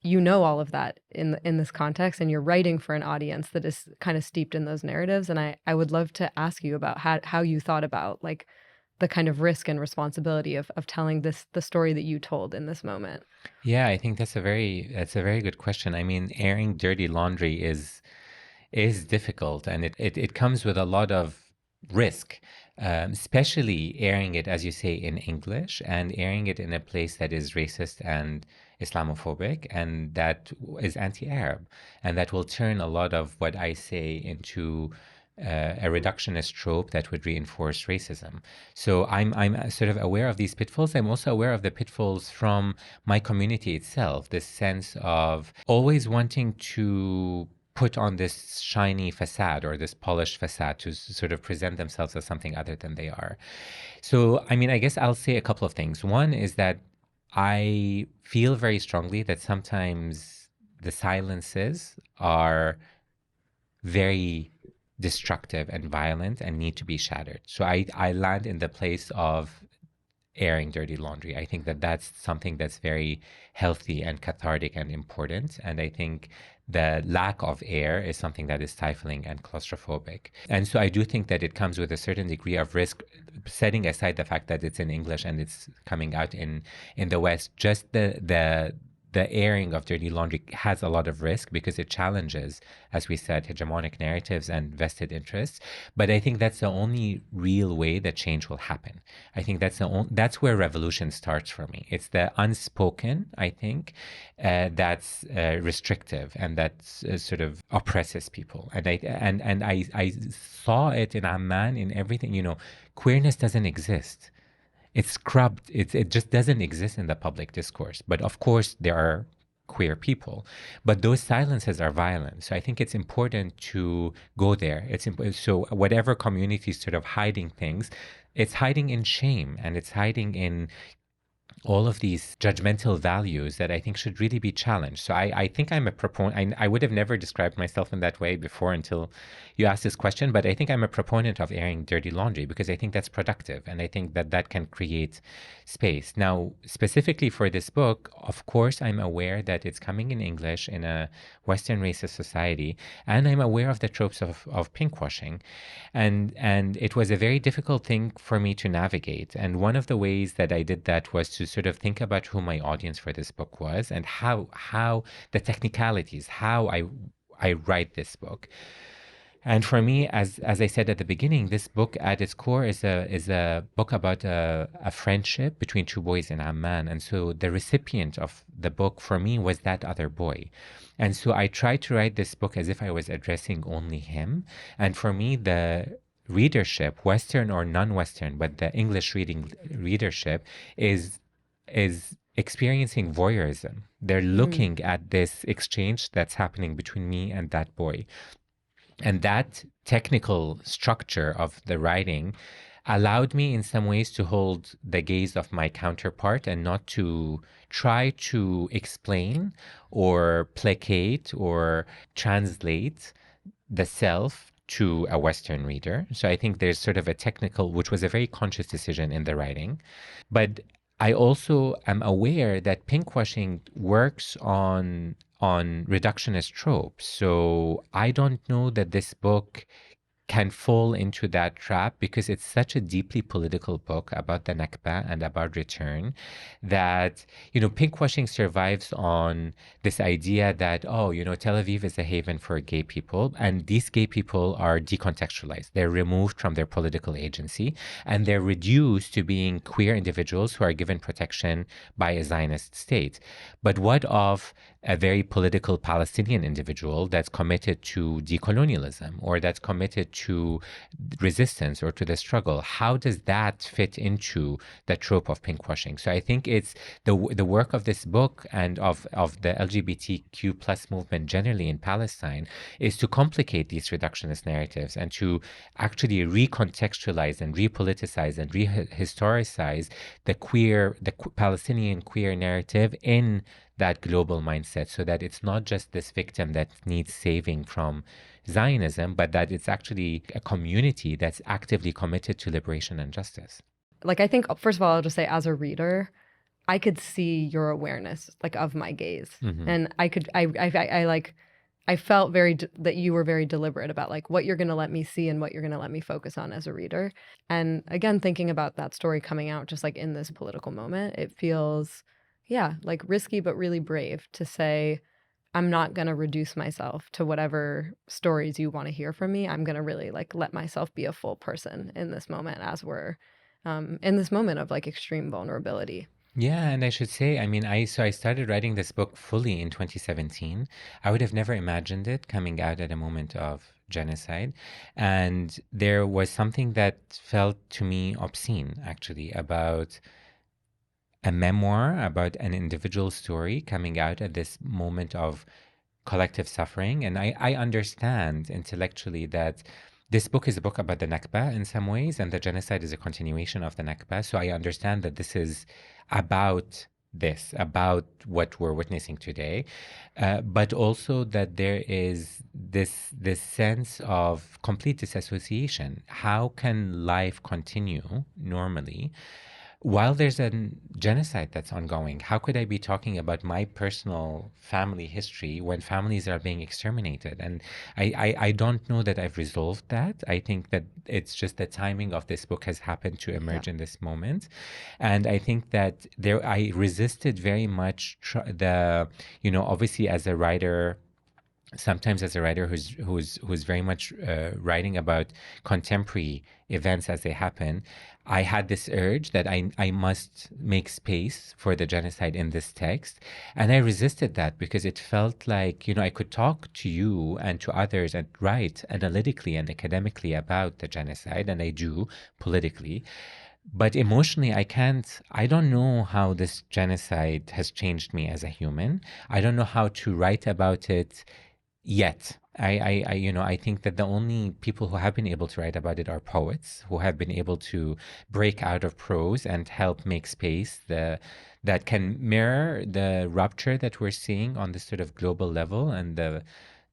Speaker 3: You know all of that in this context, and you're writing for an audience that is kind of steeped in those narratives. And I would love to ask you about how you thought about like the kind of risk and responsibility of telling the story that you told in this moment.
Speaker 2: Yeah, I think that's a very good question. I mean, airing dirty laundry is difficult, and it comes with a lot of risk, especially airing it, as you say, in English, and airing it in a place that is racist and Islamophobic and that is anti-Arab, and that will turn a lot of what I say into a reductionist trope that would reinforce racism. So I'm sort of aware of these pitfalls. I'm also aware of the pitfalls from my community itself, this sense of always wanting to put on this shiny facade or this polished facade to sort of present themselves as something other than they are. So, I mean, I guess I'll say a couple of things. One is that I feel very strongly that sometimes the silences are very destructive and violent and need to be shattered. So I land in the place of airing dirty laundry. I think that that's something that's very healthy and cathartic and important. And I think the lack of air is something that is stifling and claustrophobic. And so I do think that it comes with a certain degree of risk, setting aside the fact that it's in English and it's coming out in the West. Just the airing of dirty laundry has a lot of risk because it challenges, as we said, hegemonic narratives and vested interests. But I think that's the only real way that change will happen. I think that's where revolution starts for me. It's the unspoken, I think, that's restrictive and that sort of oppresses people. And I saw it in Amman, in everything. You know, queerness doesn't exist. It's scrubbed. It just doesn't exist in the public discourse. But of course, there are queer people. But those silences are violent. So I think it's important to go there. So whatever community is sort of hiding things, it's hiding in shame and it's hiding in all of these judgmental values that I think should really be challenged. So I think I'm a proponent. I would have never described myself in that way before until you asked this question, but I think I'm a proponent of airing dirty laundry because I think that's productive and I think that can create space. Now, specifically for this book, of course, I'm aware that it's coming in English in a Western racist society, and I'm aware of the tropes of pinkwashing. And it was a very difficult thing for me to navigate. And one of the ways that I did that was to sort of think about who my audience for this book was and how the technicalities, how I write this book. And for me, as I said at the beginning, this book at its core is a book about a friendship between two boys in Amman. And so the recipient of the book for me was that other boy. And so I tried to write this book as if I was addressing only him. And for me, the readership, Western or non-Western, but the English reading readership is experiencing voyeurism. They're looking at this exchange that's happening between me and that boy. And that technical structure of the writing allowed me in some ways to hold the gaze of my counterpart and not to try to explain or placate or translate the self to a Western reader. So I think there's sort of a technical, which was a very conscious decision in the writing. But I also am aware that pinkwashing works on reductionist tropes. So I don't know that this book can fall into that trap because it's such a deeply political book about the Nakba and about return that, pinkwashing survives on this idea that, Tel Aviv is a haven for gay people, and these gay people are decontextualized. They're removed from their political agency, and they're reduced to being queer individuals who are given protection by a Zionist state. But what of a very political Palestinian individual that's committed to decolonialism or that's committed to resistance or to the struggle? How does that fit into the trope of pinkwashing? So I think it's the work of this book and of the LGBTQ plus movement generally in Palestine is to complicate these reductionist narratives and to actually recontextualize and repoliticize and rehistoricize the Palestinian queer narrative in that global mindset, so that it's not just this victim that needs saving from Zionism, but that it's actually a community that's actively committed to liberation and justice.
Speaker 3: I think, first of all, I'll just say, as a reader, I could see your awareness, of my gaze. Mm-hmm. And I felt that you were very deliberate about what you're going to let me see and what you're going to let me focus on as a reader. And again, thinking about that story coming out just in this political moment, it feels, risky, but really brave to say, I'm not going to reduce myself to whatever stories you want to hear from me. I'm going to really let myself be a full person in this moment, as we're in this moment of extreme vulnerability.
Speaker 2: Yeah, and I should say, I started writing this book fully in 2017. I would have never imagined it coming out at a moment of genocide. And there was something that felt to me obscene, actually, about a memoir about an individual story coming out at this moment of collective suffering. And I understand intellectually that this book is a book about the Nakba in some ways, and the genocide is a continuation of the Nakba. So I understand that this is about what we're witnessing today, but also that there is this sense of complete disassociation. How can life continue normally while there's a genocide that's ongoing? How could I be talking about my personal family history when families are being exterminated? And I don't know that I've resolved that. I think that it's just the timing of this book has happened to emerge in this moment. And I think that I resisted very much obviously as a writer, sometimes as a writer who's very much writing about contemporary events as they happen, I had this urge that I must make space for the genocide in this text. And I resisted that because it felt like, I could talk to you and to others and write analytically and academically about the genocide, and I do politically. But emotionally, I don't know how this genocide has changed me as a human. I don't know how to write about it yet. I think that the only people who have been able to write about it are poets who have been able to break out of prose and help make space that can mirror the rupture that we're seeing on this sort of global level and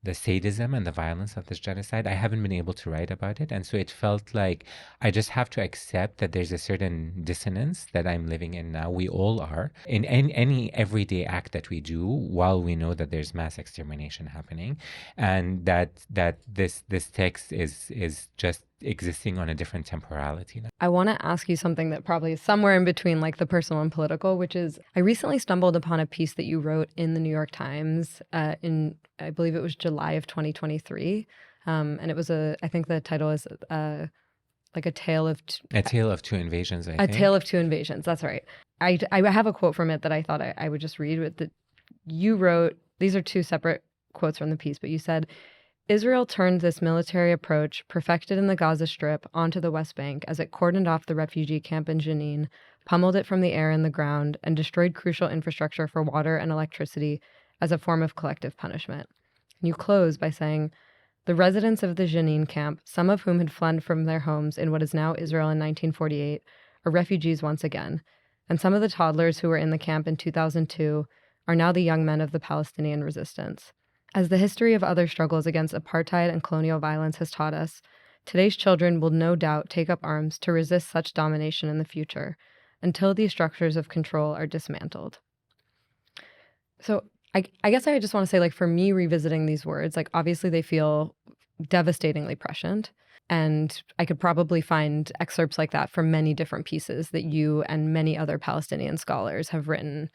Speaker 2: the sadism and the violence of this genocide. I haven't been able to write about it. And so it felt like I just have to accept that there's a certain dissonance that I'm living in now. We all are in any everyday act that we do while we know that there's mass extermination happening, and that this text is just existing on a different temporality.
Speaker 3: I want to ask you something that probably is somewhere in between the personal and political, which is I recently stumbled upon a piece that you wrote in the New York Times in, I believe it was July of 2023. And it was I think the title is a tale of...
Speaker 2: A Tale of Two Invasions, I think.
Speaker 3: A Tale of Two Invasions, that's right. I have a quote from it that I thought I would just read. That you wrote, these are two separate quotes from the piece, but you said, Israel turned this military approach perfected in the Gaza Strip onto the West Bank as it cordoned off the refugee camp in Jenin, pummeled it from the air and the ground, and destroyed crucial infrastructure for water and electricity as a form of collective punishment. And you close by saying, the residents of the Jenin camp, some of whom had fled from their homes in what is now Israel in 1948, are refugees once again, and some of the toddlers who were in the camp in 2002 are now the young men of the Palestinian resistance. As the history of other struggles against apartheid and colonial violence has taught us, today's children will no doubt take up arms to resist such domination in the future, until these structures of control are dismantled. So I guess I just want to say, like, for me, revisiting these words, like, obviously they feel devastatingly prescient. And I could probably find excerpts like that from many different pieces that you and many other Palestinian scholars have written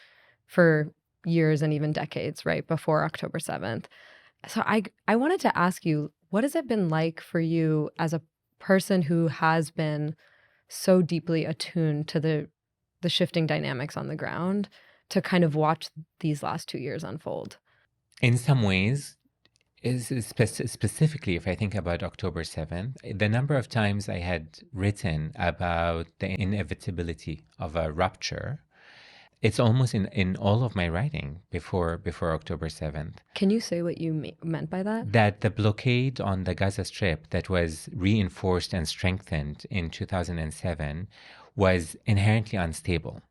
Speaker 3: for years and even decades, right, before October 7th. So I wanted to ask you, what has it been like for you as a person who has been so deeply attuned to the shifting dynamics on the ground to kind of watch these last 2 years unfold?
Speaker 2: In some ways, specifically, if I think about October 7th, the number of times I had written about the inevitability of a rupture, it's almost in all of my writing before October 7th.
Speaker 3: Can you say what you meant by that?
Speaker 2: That the blockade on the Gaza Strip that was reinforced and strengthened in 2007 was inherently unstable.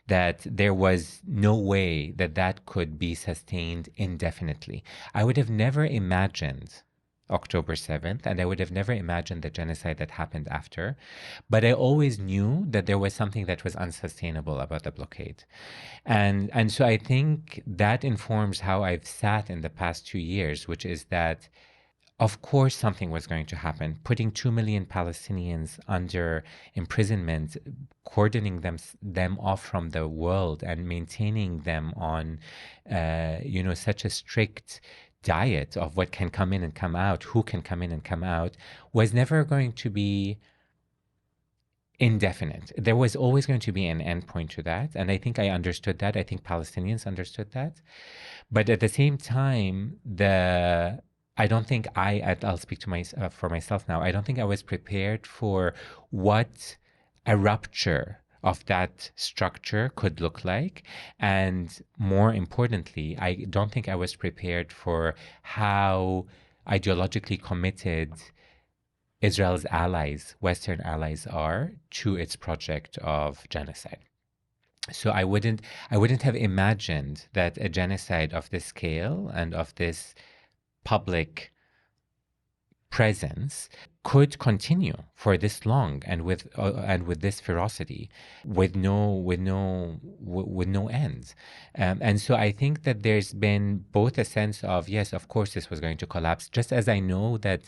Speaker 2: That there was no way that could be sustained indefinitely. I would have never imagined October 7th, and I would have never imagined the genocide that happened after. But I always knew that there was something that was unsustainable about the blockade. And so I think that informs how I've sat in the past 2 years, which is that of course something was going to happen. Putting 2 million Palestinians under imprisonment, cordoning them off from the world and maintaining them on, such a strict diet of what can come in and come out, who can come in and come out, was never going to be indefinite. There was always going to be an endpoint to that. And I think I understood that. I think Palestinians understood that. But at the same time, I don't think I'll speak to for myself now. I don't think I was prepared for what a rupture of that structure could look like. And more importantly, I don't think I was prepared for how ideologically committed Israel's allies, Western allies, are to its project of genocide. So I wouldn't have imagined that a genocide of this scale and of this public presence could continue for this long and with this ferocity, with no end. And so I think that there's been both a sense of, yes, of course this was going to collapse, just as I know that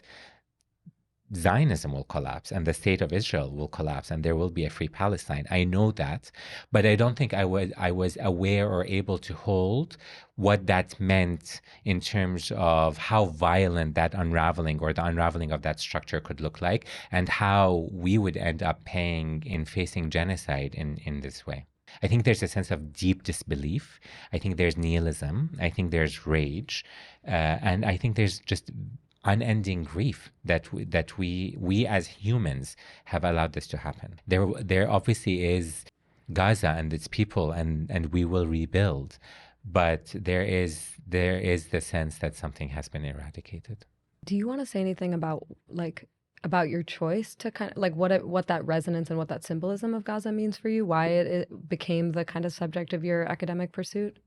Speaker 2: Zionism will collapse and the state of Israel will collapse and there will be a free Palestine. I know that, but I don't think I was aware or able to hold what that meant in terms of how violent that unraveling or the unraveling of that structure could look like and how we would end up paying in facing genocide in this way. I think there's a sense of deep disbelief. I think there's nihilism. I think there's rage. And I think there's just unending grief that we as humans have allowed this to happen. There obviously is Gaza and its people, and we will rebuild, but there is the sense that something has been eradicated.
Speaker 3: Do you want to say anything about your choice to kind of like what that resonance and what that symbolism of Gaza means for you? Why it became the kind of subject of your academic pursuit?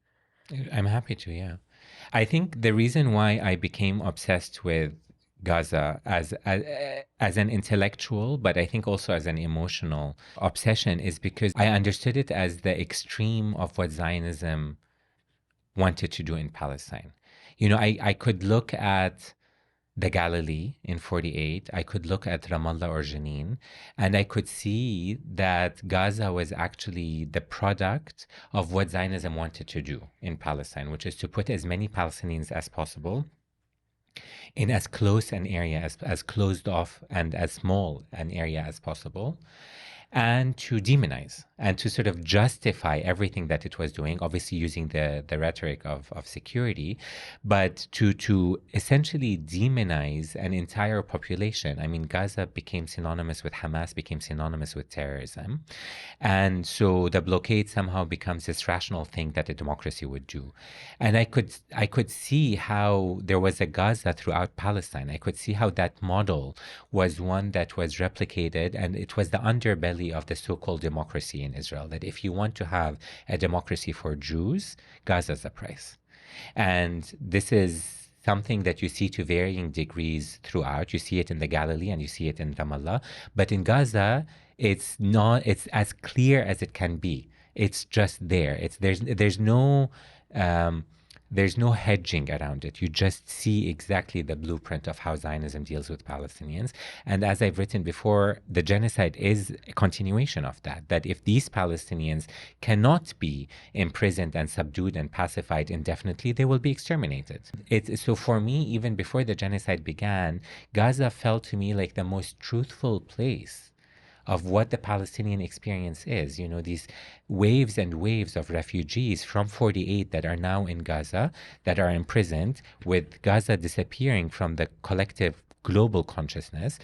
Speaker 2: I'm happy to, yeah. I think the reason why I became obsessed with Gaza as an intellectual, but I think also as an emotional obsession, is because I understood it as the extreme of what Zionism wanted to do in Palestine. I could look at the Galilee in 48, I could look at Ramallah or Jenin, and I could see that Gaza was actually the product of what Zionism wanted to do in Palestine, which is to put as many Palestinians as possible in as close an area, as closed off and as small an area as possible, and to demonize and to sort of justify everything that it was doing, obviously using the rhetoric of security, but to essentially demonize an entire population. I mean, Gaza became synonymous with Hamas, became synonymous with terrorism. And so the blockade somehow becomes this rational thing that a democracy would do. And I could see how there was a Gaza throughout Palestine. I could see how that model was one that was replicated, and it was the underbelly of the so-called democracy in Israel, that if you want to have a democracy for Jews, Gaza's the price. And this is something that you see to varying degrees throughout. You see it in the Galilee and you see it in Ramallah. But in Gaza, it's as clear as it can be. It's just there. There's no hedging around it. You just see exactly the blueprint of how Zionism deals with Palestinians. And as I've written before, the genocide is a continuation of that. That if these Palestinians cannot be imprisoned and subdued and pacified indefinitely, they will be exterminated. So for me, even before the genocide began, Gaza felt to me like the most truthful place of what the Palestinian experience is. You know, these waves and waves of refugees from 48 that are now in Gaza, that are imprisoned, with Gaza disappearing from the collective global consciousness,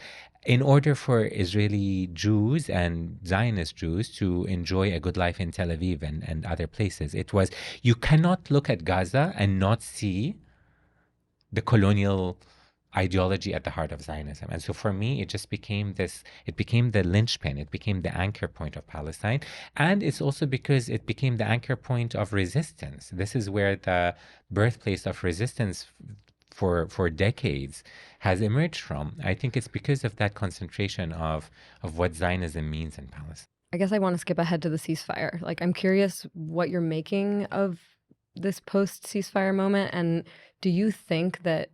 Speaker 2: in order for Israeli Jews and Zionist Jews to enjoy a good life in Tel Aviv and other places. You cannot look at Gaza and not see the colonial ideology at the heart of Zionism. And so for me, it became the linchpin, it became the anchor point of Palestine. And it's also because it became the anchor point of resistance. This is where the birthplace of resistance for decades has emerged from. I think it's because of that concentration of what Zionism means in Palestine.
Speaker 3: I guess I want to skip ahead to the ceasefire. Like, I'm curious what you're making of this post-ceasefire moment. And do you think that,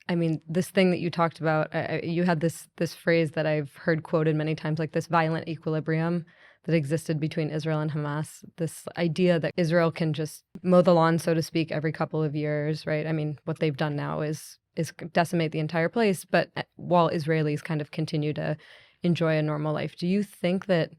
Speaker 3: I mean, this thing that you talked about, you had this phrase that I've heard quoted many times, like this violent equilibrium that existed between Israel and Hamas, this idea that Israel can just mow the lawn, so to speak, every couple of years, right? I mean, what they've done now is decimate the entire place, but while Israelis kind of continue to enjoy a normal life. Do you think that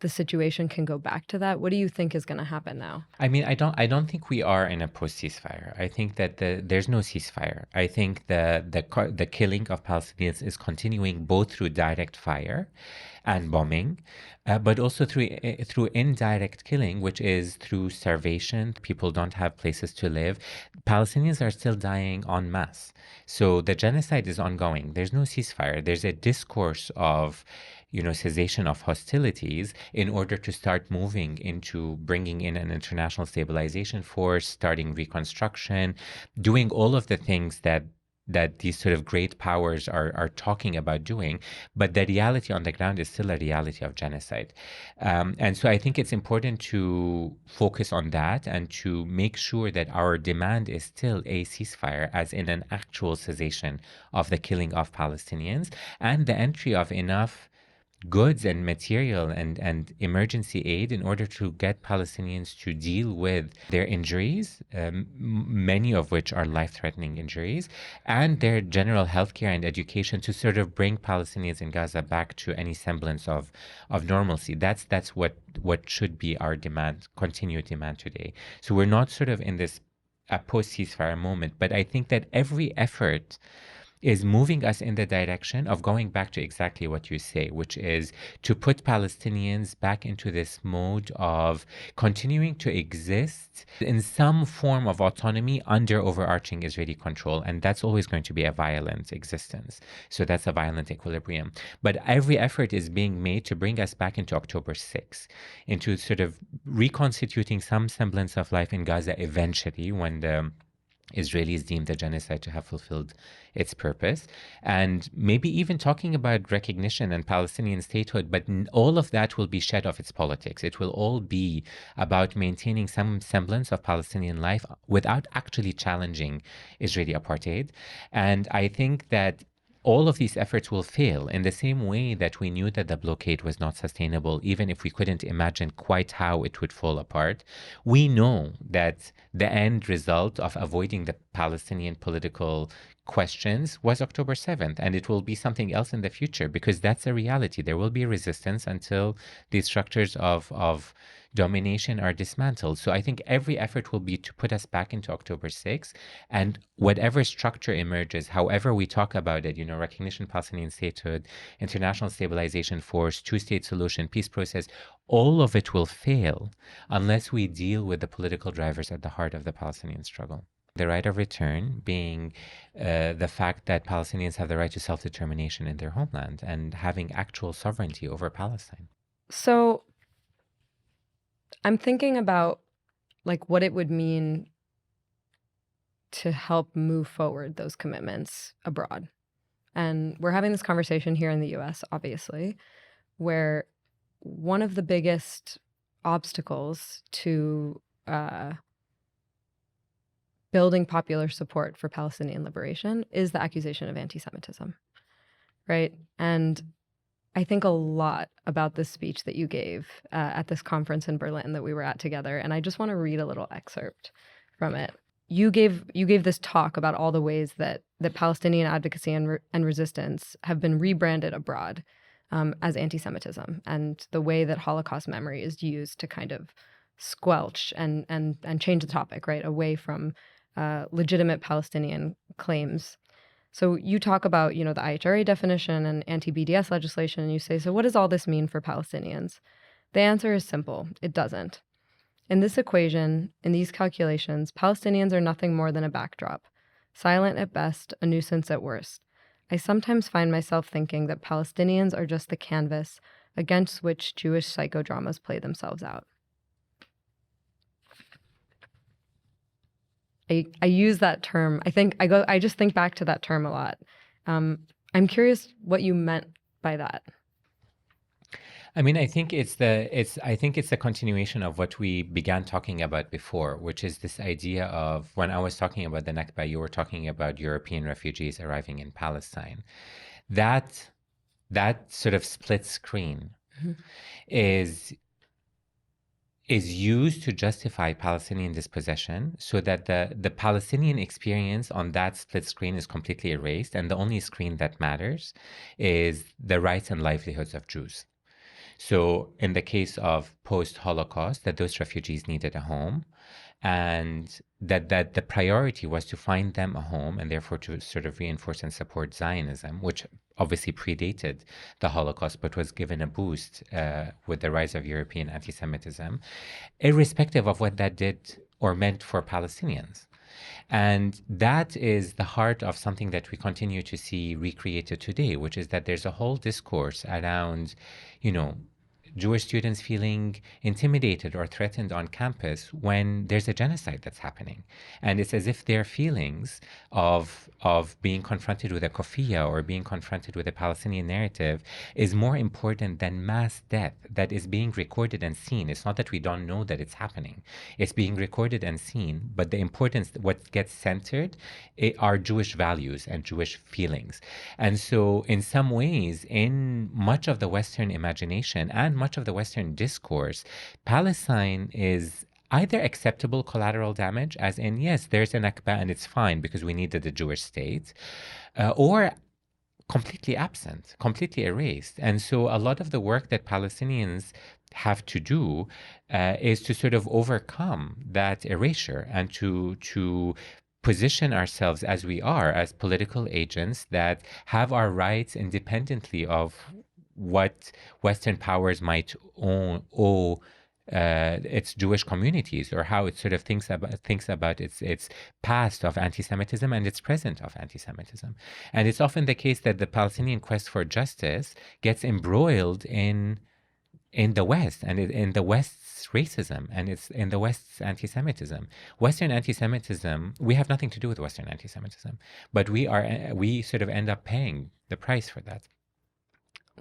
Speaker 3: the situation can go back to that? What do you think is going to happen now?
Speaker 2: I mean, I don't think we are in a post-ceasefire. I think that there's no ceasefire. I think the killing of Palestinians is continuing both through direct fire and bombing, but also through indirect killing, which is through starvation. People don't have places to live. Palestinians are still dying en masse. So the genocide is ongoing. There's no ceasefire. There's a discourse of cessation of hostilities in order to start moving into bringing in an international stabilization force, starting reconstruction, doing all of the things that these sort of great powers are talking about doing, but the reality on the ground is still a reality of genocide. And so I think it's important to focus on that and to make sure that our demand is still a ceasefire, as in an actual cessation of the killing of Palestinians and the entry of enough goods and material and emergency aid in order to get Palestinians to deal with their injuries, many of which are life-threatening injuries, and their general healthcare and education, to sort of bring Palestinians in Gaza back to any semblance of normalcy. That's what should be our demand, continued demand today. So we're not sort of in this post-ceasefire moment, but I think that every effort is moving us in the direction of going back to exactly what you say, which is to put Palestinians back into this mode of continuing to exist in some form of autonomy under overarching Israeli control. And that's always going to be a violent existence. So that's a violent equilibrium. But every effort is being made to bring us back into October 6th, into sort of reconstituting some semblance of life in Gaza eventually, when the Israelis deemed the genocide to have fulfilled its purpose, and maybe even talking about recognition and Palestinian statehood, but all of that will be shed of its politics. It will all be about maintaining some semblance of Palestinian life without actually challenging Israeli apartheid. And I think that all of these efforts will fail in the same way that we knew that the blockade was not sustainable, even if we couldn't imagine quite how it would fall apart. We know that the end result of avoiding the Palestinian political questions was October 7th, and it will be something else in the future, because that's a reality. There will be resistance until these structures of domination are dismantled. So I think every effort will be to put us back into October 6th, and whatever structure emerges, however we talk about it, recognition, Palestinian statehood, international stabilization force, two-state solution, peace process, all of it will fail unless we deal with the political drivers at the heart of the Palestinian struggle. The right of return being the fact that Palestinians have the right to self-determination in their homeland and having actual sovereignty over Palestine.
Speaker 3: So I'm thinking about what it would mean to help move forward those commitments abroad. And we're having this conversation here in the US, obviously, where one of the biggest obstacles to building popular support for Palestinian liberation is the accusation of anti-Semitism, right? And I think a lot about this speech that you gave at this conference in Berlin that we were at together, and I just want to read a little excerpt from it. You gave this talk about all the ways that Palestinian advocacy and resistance have been rebranded abroad as anti-Semitism, and the way that Holocaust memory is used to kind of squelch and change the topic, right, away from legitimate Palestinian claims. So you talk about, the IHRA definition and anti-BDS legislation, and you say, so what does all this mean for Palestinians? The answer is simple. It doesn't. In this equation, in these calculations, Palestinians are nothing more than a backdrop, silent at best, a nuisance at worst. I sometimes find myself thinking that Palestinians are just the canvas against which Jewish psychodramas play themselves out. I use that term. I just think back to that term a lot. I'm curious what you meant by that.
Speaker 2: I mean, I think it's a continuation of what we began talking about before, which is this idea of, when I was talking about the Nakba, you were talking about European refugees arriving in Palestine. That sort of split screen is used to justify Palestinian dispossession, so that the Palestinian experience on that split screen is completely erased, and the only screen that matters is the rights and livelihoods of Jews. So in the case of post-Holocaust, that those refugees needed a home, and that the priority was to find them a home, and therefore to sort of reinforce and support Zionism, which obviously predated the Holocaust, but was given a boost with the rise of European anti-Semitism, irrespective of what that did or meant for Palestinians. And that is the heart of something that we continue to see recreated today, which is that there's a whole discourse around, Jewish students feeling intimidated or threatened on campus when there's a genocide that's happening. And it's as if their feelings of being confronted with a kofiyah or being confronted with a Palestinian narrative is more important than mass death that is being recorded and seen. It's not that we don't know that it's happening. It's being recorded and seen, but the importance, what gets centered, are Jewish values and Jewish feelings. And so in some ways, in much of the Western imagination and much of the Western discourse, Palestine is either acceptable collateral damage, as in, yes, there's a Nakba and it's fine because we needed a Jewish state, or completely absent, completely erased. And so a lot of the work that Palestinians have to do is to sort of overcome that erasure and to position ourselves as we are, as political agents that have our rights independently of what Western powers might owe its Jewish communities, or how it sort of thinks about its past of anti-Semitism and its present of anti-Semitism. And it's often the case that the Palestinian quest for justice gets embroiled in the West, and in the West's racism, and it's in the West's anti-Semitism. Western anti-Semitism, we have nothing to do with Western anti-Semitism, but we sort of end up paying the price for that.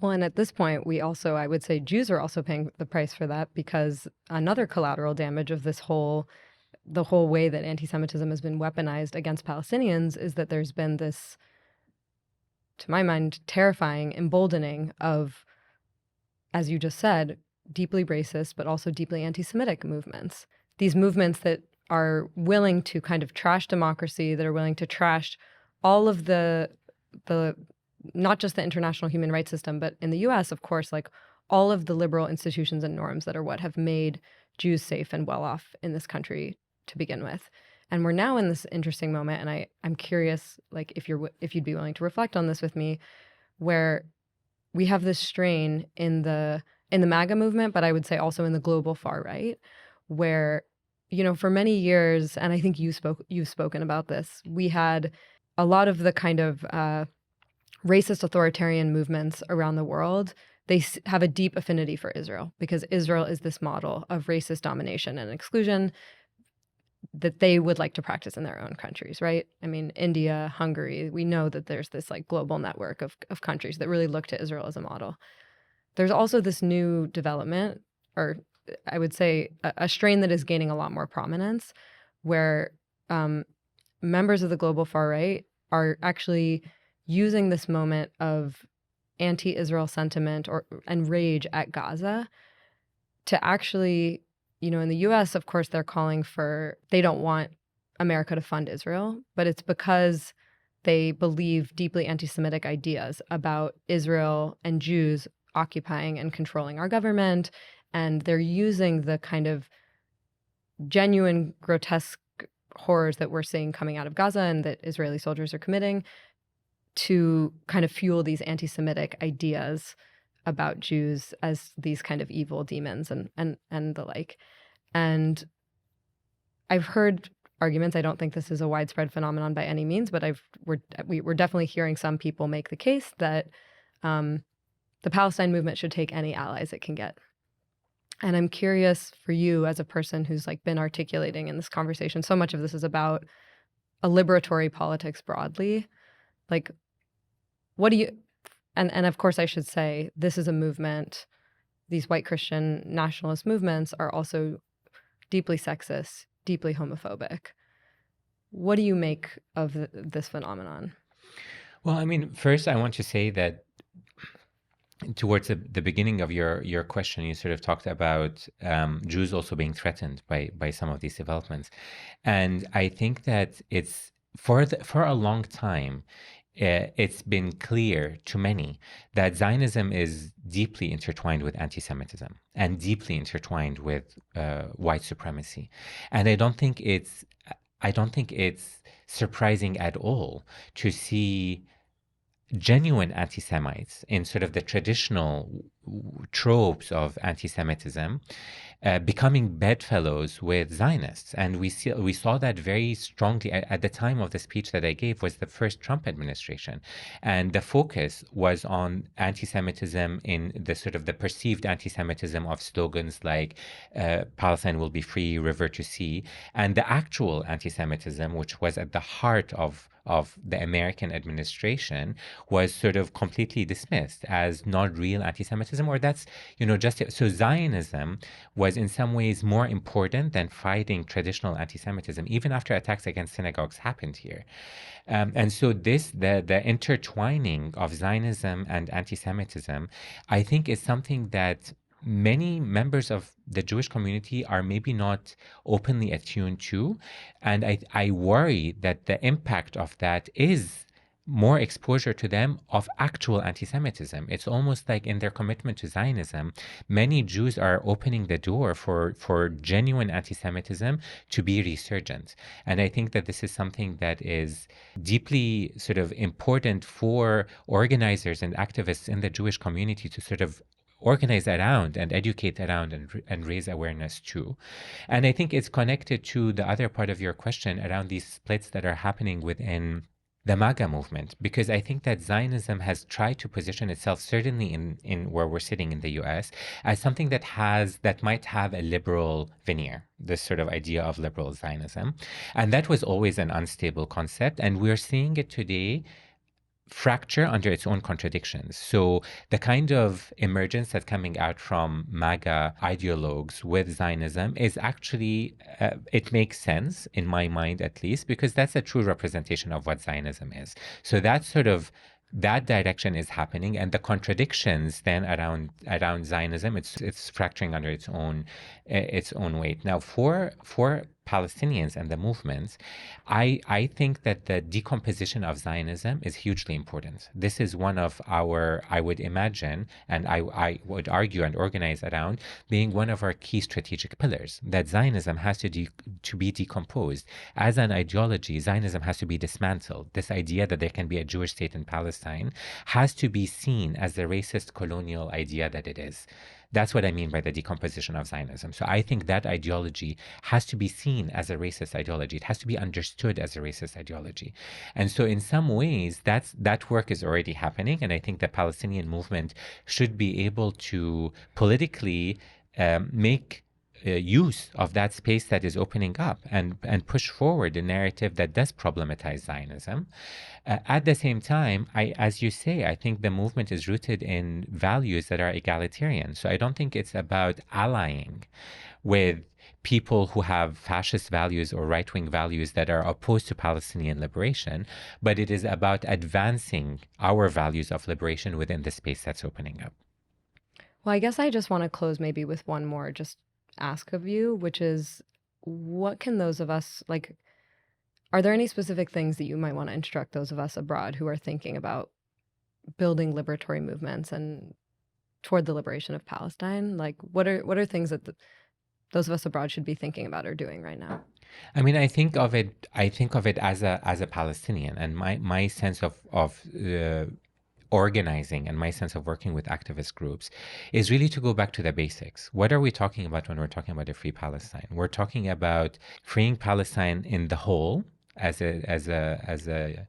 Speaker 3: Well, and at this point, I would say Jews are also paying the price for that, because another collateral damage of the whole way that anti-Semitism has been weaponized against Palestinians is that there's been this, to my mind, terrifying emboldening of, as you just said, deeply racist, but also deeply anti-Semitic movements. These movements that are willing to kind of trash democracy, that are willing to trash all of the not just the international human rights system, but in the US, of course, like all of the liberal institutions and norms that are what have made Jews safe and well off in this country to begin with. And we're now in this interesting moment, and I'm curious, like if you'd be willing to reflect on this with me, where we have this strain in the MAGA movement, but I would say also in the global far right, where, you know, for many years, and I think you've spoken about this, we had a lot of the kind of racist authoritarian movements around the world. They have a deep affinity for Israel because Israel is this model of racist domination and exclusion that they would like to practice in their own countries, right? I mean, India, Hungary, we know that there's this like global network of countries that really look to Israel as a model. There's also this new development, or I would say a strain that is gaining a lot more prominence, where members of the global far right are actually using this moment of anti-Israel sentiment and rage at Gaza to actually, you know, in the US, of course, they're calling for, they don't want America to fund Israel, but it's because they believe deeply anti-Semitic ideas about Israel and Jews occupying and controlling our government. And they're using the kind of genuine, grotesque horrors that we're seeing coming out of Gaza and that Israeli soldiers are committing to kind of fuel these anti-Semitic ideas about Jews as these kind of evil demons and the like. And I've heard arguments. I don't think this is a widespread phenomenon by any means, but we're definitely hearing some people make the case that the Palestine movement should take any allies it can get. And I'm curious for you as a person who's like been articulating in this conversation, so much of this is about a liberatory politics broadly. Like, what do you, and of course I should say, this is a movement, these white Christian nationalist movements are also deeply sexist, deeply homophobic. What do you make of this phenomenon?
Speaker 2: Well, I mean, first I want to say that towards the beginning of your question, you sort of talked about Jews also being threatened by some of these developments. And I think that it's, for a long time, it's been clear to many that Zionism is deeply intertwined with anti-Semitism and deeply intertwined with white supremacy. And I don't think it's surprising at all to see genuine anti-Semites in sort of the traditional tropes of anti-Semitism becoming bedfellows with Zionists. And we saw that very strongly at the time of the speech that I gave was the first Trump administration. And the focus was on anti-Semitism in the sort of the perceived anti-Semitism of slogans like Palestine will be free, river to sea. And the actual anti-Semitism, which was at the heart of the American administration, was sort of completely dismissed as not real anti-Semitism, or that's, you know, just so Zionism was in some ways more important than fighting traditional anti-Semitism, even after attacks against synagogues happened here. And so the intertwining of Zionism and anti-Semitism, I think, is something that many members of the Jewish community are maybe not openly attuned to. And I worry that the impact of that is more exposure to them of actual anti-Semitism. It's almost like in their commitment to Zionism, many Jews are opening the door for genuine anti-Semitism to be resurgent. And I think that this is something that is deeply sort of important for organizers and activists in the Jewish community to sort of organize around and educate around and raise awareness too. And I think it's connected to the other part of your question around these splits that are happening within the MAGA movement, because I think that Zionism has tried to position itself, certainly in where we're sitting in the US, as something that might have a liberal veneer, this sort of idea of liberal Zionism. And that was always an unstable concept. And we're seeing it today fracture under its own contradictions. So the kind of emergence that's coming out from MAGA ideologues with Zionism is actually, it makes sense in my mind at least, because that's a true representation of what Zionism is. So that's sort of, that direction is happening, and the contradictions then around Zionism, it's fracturing under its own weight. Now, for Palestinians and the movements, I think that the decomposition of Zionism is hugely important. This is one of our, I would imagine, and I would argue and organize around, being one of our key strategic pillars, that Zionism has to be decomposed. As an ideology, Zionism has to be dismantled. This idea that there can be a Jewish state in Palestine has to be seen as the racist colonial idea that it is. That's what I mean by the decomposition of Zionism. So I think that ideology has to be seen as a racist ideology. It has to be understood as a racist ideology. And so in some ways, that work is already happening. And I think the Palestinian movement should be able to politically make use of that space that is opening up and push forward a narrative that does problematize Zionism. At the same time, as you say, I think the movement is rooted in values that are egalitarian. So I don't think it's about allying with people who have fascist values or right-wing values that are opposed to Palestinian liberation, but it is about advancing our values of liberation within the space that's opening up.
Speaker 3: Well, I guess I just want to close maybe with one more just ask of you, which is, what can those of us, like, are there any specific things that you might want to instruct those of us abroad who are thinking about building liberatory movements and toward the liberation of Palestine? Like, what are things that those of us abroad should be thinking about or doing right now?
Speaker 2: I mean, I think of it as a Palestinian, and my sense of organizing and my sense of working with activist groups is really to go back to the basics. What are we talking about when we're talking about a free Palestine? We're talking about freeing Palestine in the whole as a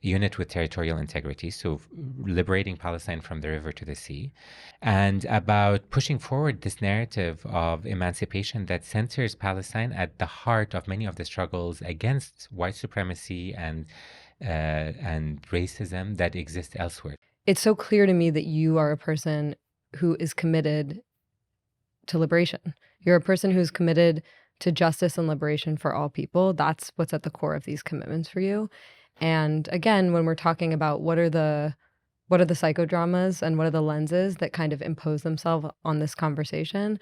Speaker 2: unit with territorial integrity, so liberating Palestine from the river to the sea, and about pushing forward this narrative of emancipation that centers Palestine at the heart of many of the struggles against white supremacy and racism that exist elsewhere.
Speaker 3: It's so clear to me that you are a person who is committed to liberation. You're a person who's committed to justice and liberation for all people. That's what's at the core of these commitments for you. And again, when we're talking about what are the psychodramas and what are the lenses that kind of impose themselves on this conversation,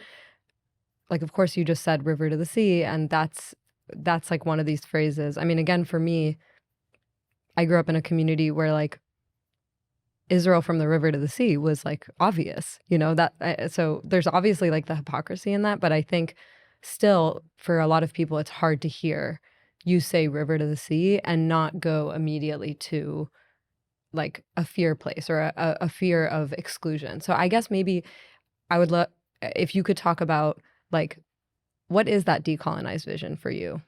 Speaker 3: like, of course, you just said river to the sea, and that's like one of these phrases. I mean, again, for me, I grew up in a community where, like, Israel from the river to the sea was, like, obvious, you know, that. So there's obviously, like, the hypocrisy in that, but I think still for a lot of people, it's hard to hear you say river to the sea and not go immediately to, like, a fear place or a fear of exclusion. So I guess maybe I would love if you could talk about, like, what is that decolonized vision for you?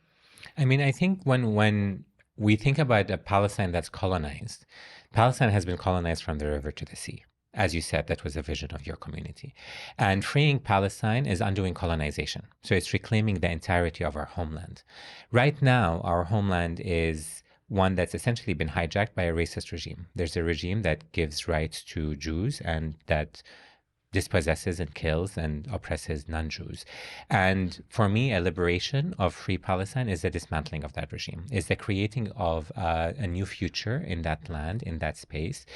Speaker 2: I mean, I think when we think about a Palestine that's colonized, Palestine has been colonized from the river to the sea. As you said, that was a vision of your community. And freeing Palestine is undoing colonization. So it's reclaiming the entirety of our homeland. Right now, our homeland is one that's essentially been hijacked by a racist regime. There's a regime that gives rights to Jews and that dispossesses and kills and oppresses non-Jews. And for me, a liberation of free Palestine is the dismantling of that regime, is the creating of a new future in that land, in that space,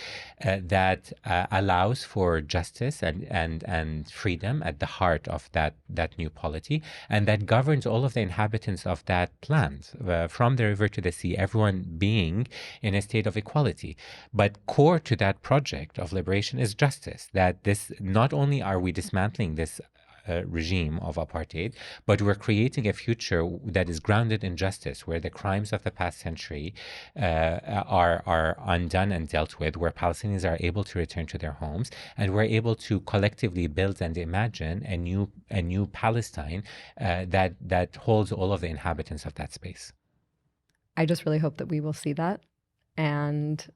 Speaker 2: that allows for justice and freedom at the heart of that new polity, and that governs all of the inhabitants of that land, from the river to the sea, everyone being in a state of equality. But core to that project of liberation is justice, that this not only are we dismantling this regime of apartheid, but we're creating a future that is grounded in justice, where the crimes of the past century are undone and dealt with, where Palestinians are able to return to their homes, and we're able to collectively build and imagine a new Palestine that holds all of the inhabitants of that space.
Speaker 3: I just really hope that we will see that, and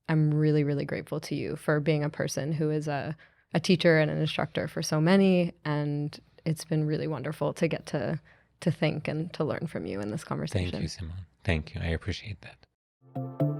Speaker 3: I'm really, really grateful to you for being a person who is a teacher and an instructor for so many, and it's been really wonderful to get to think and to learn from you in this conversation.
Speaker 2: Thank you, Simone. Thank you. I appreciate that.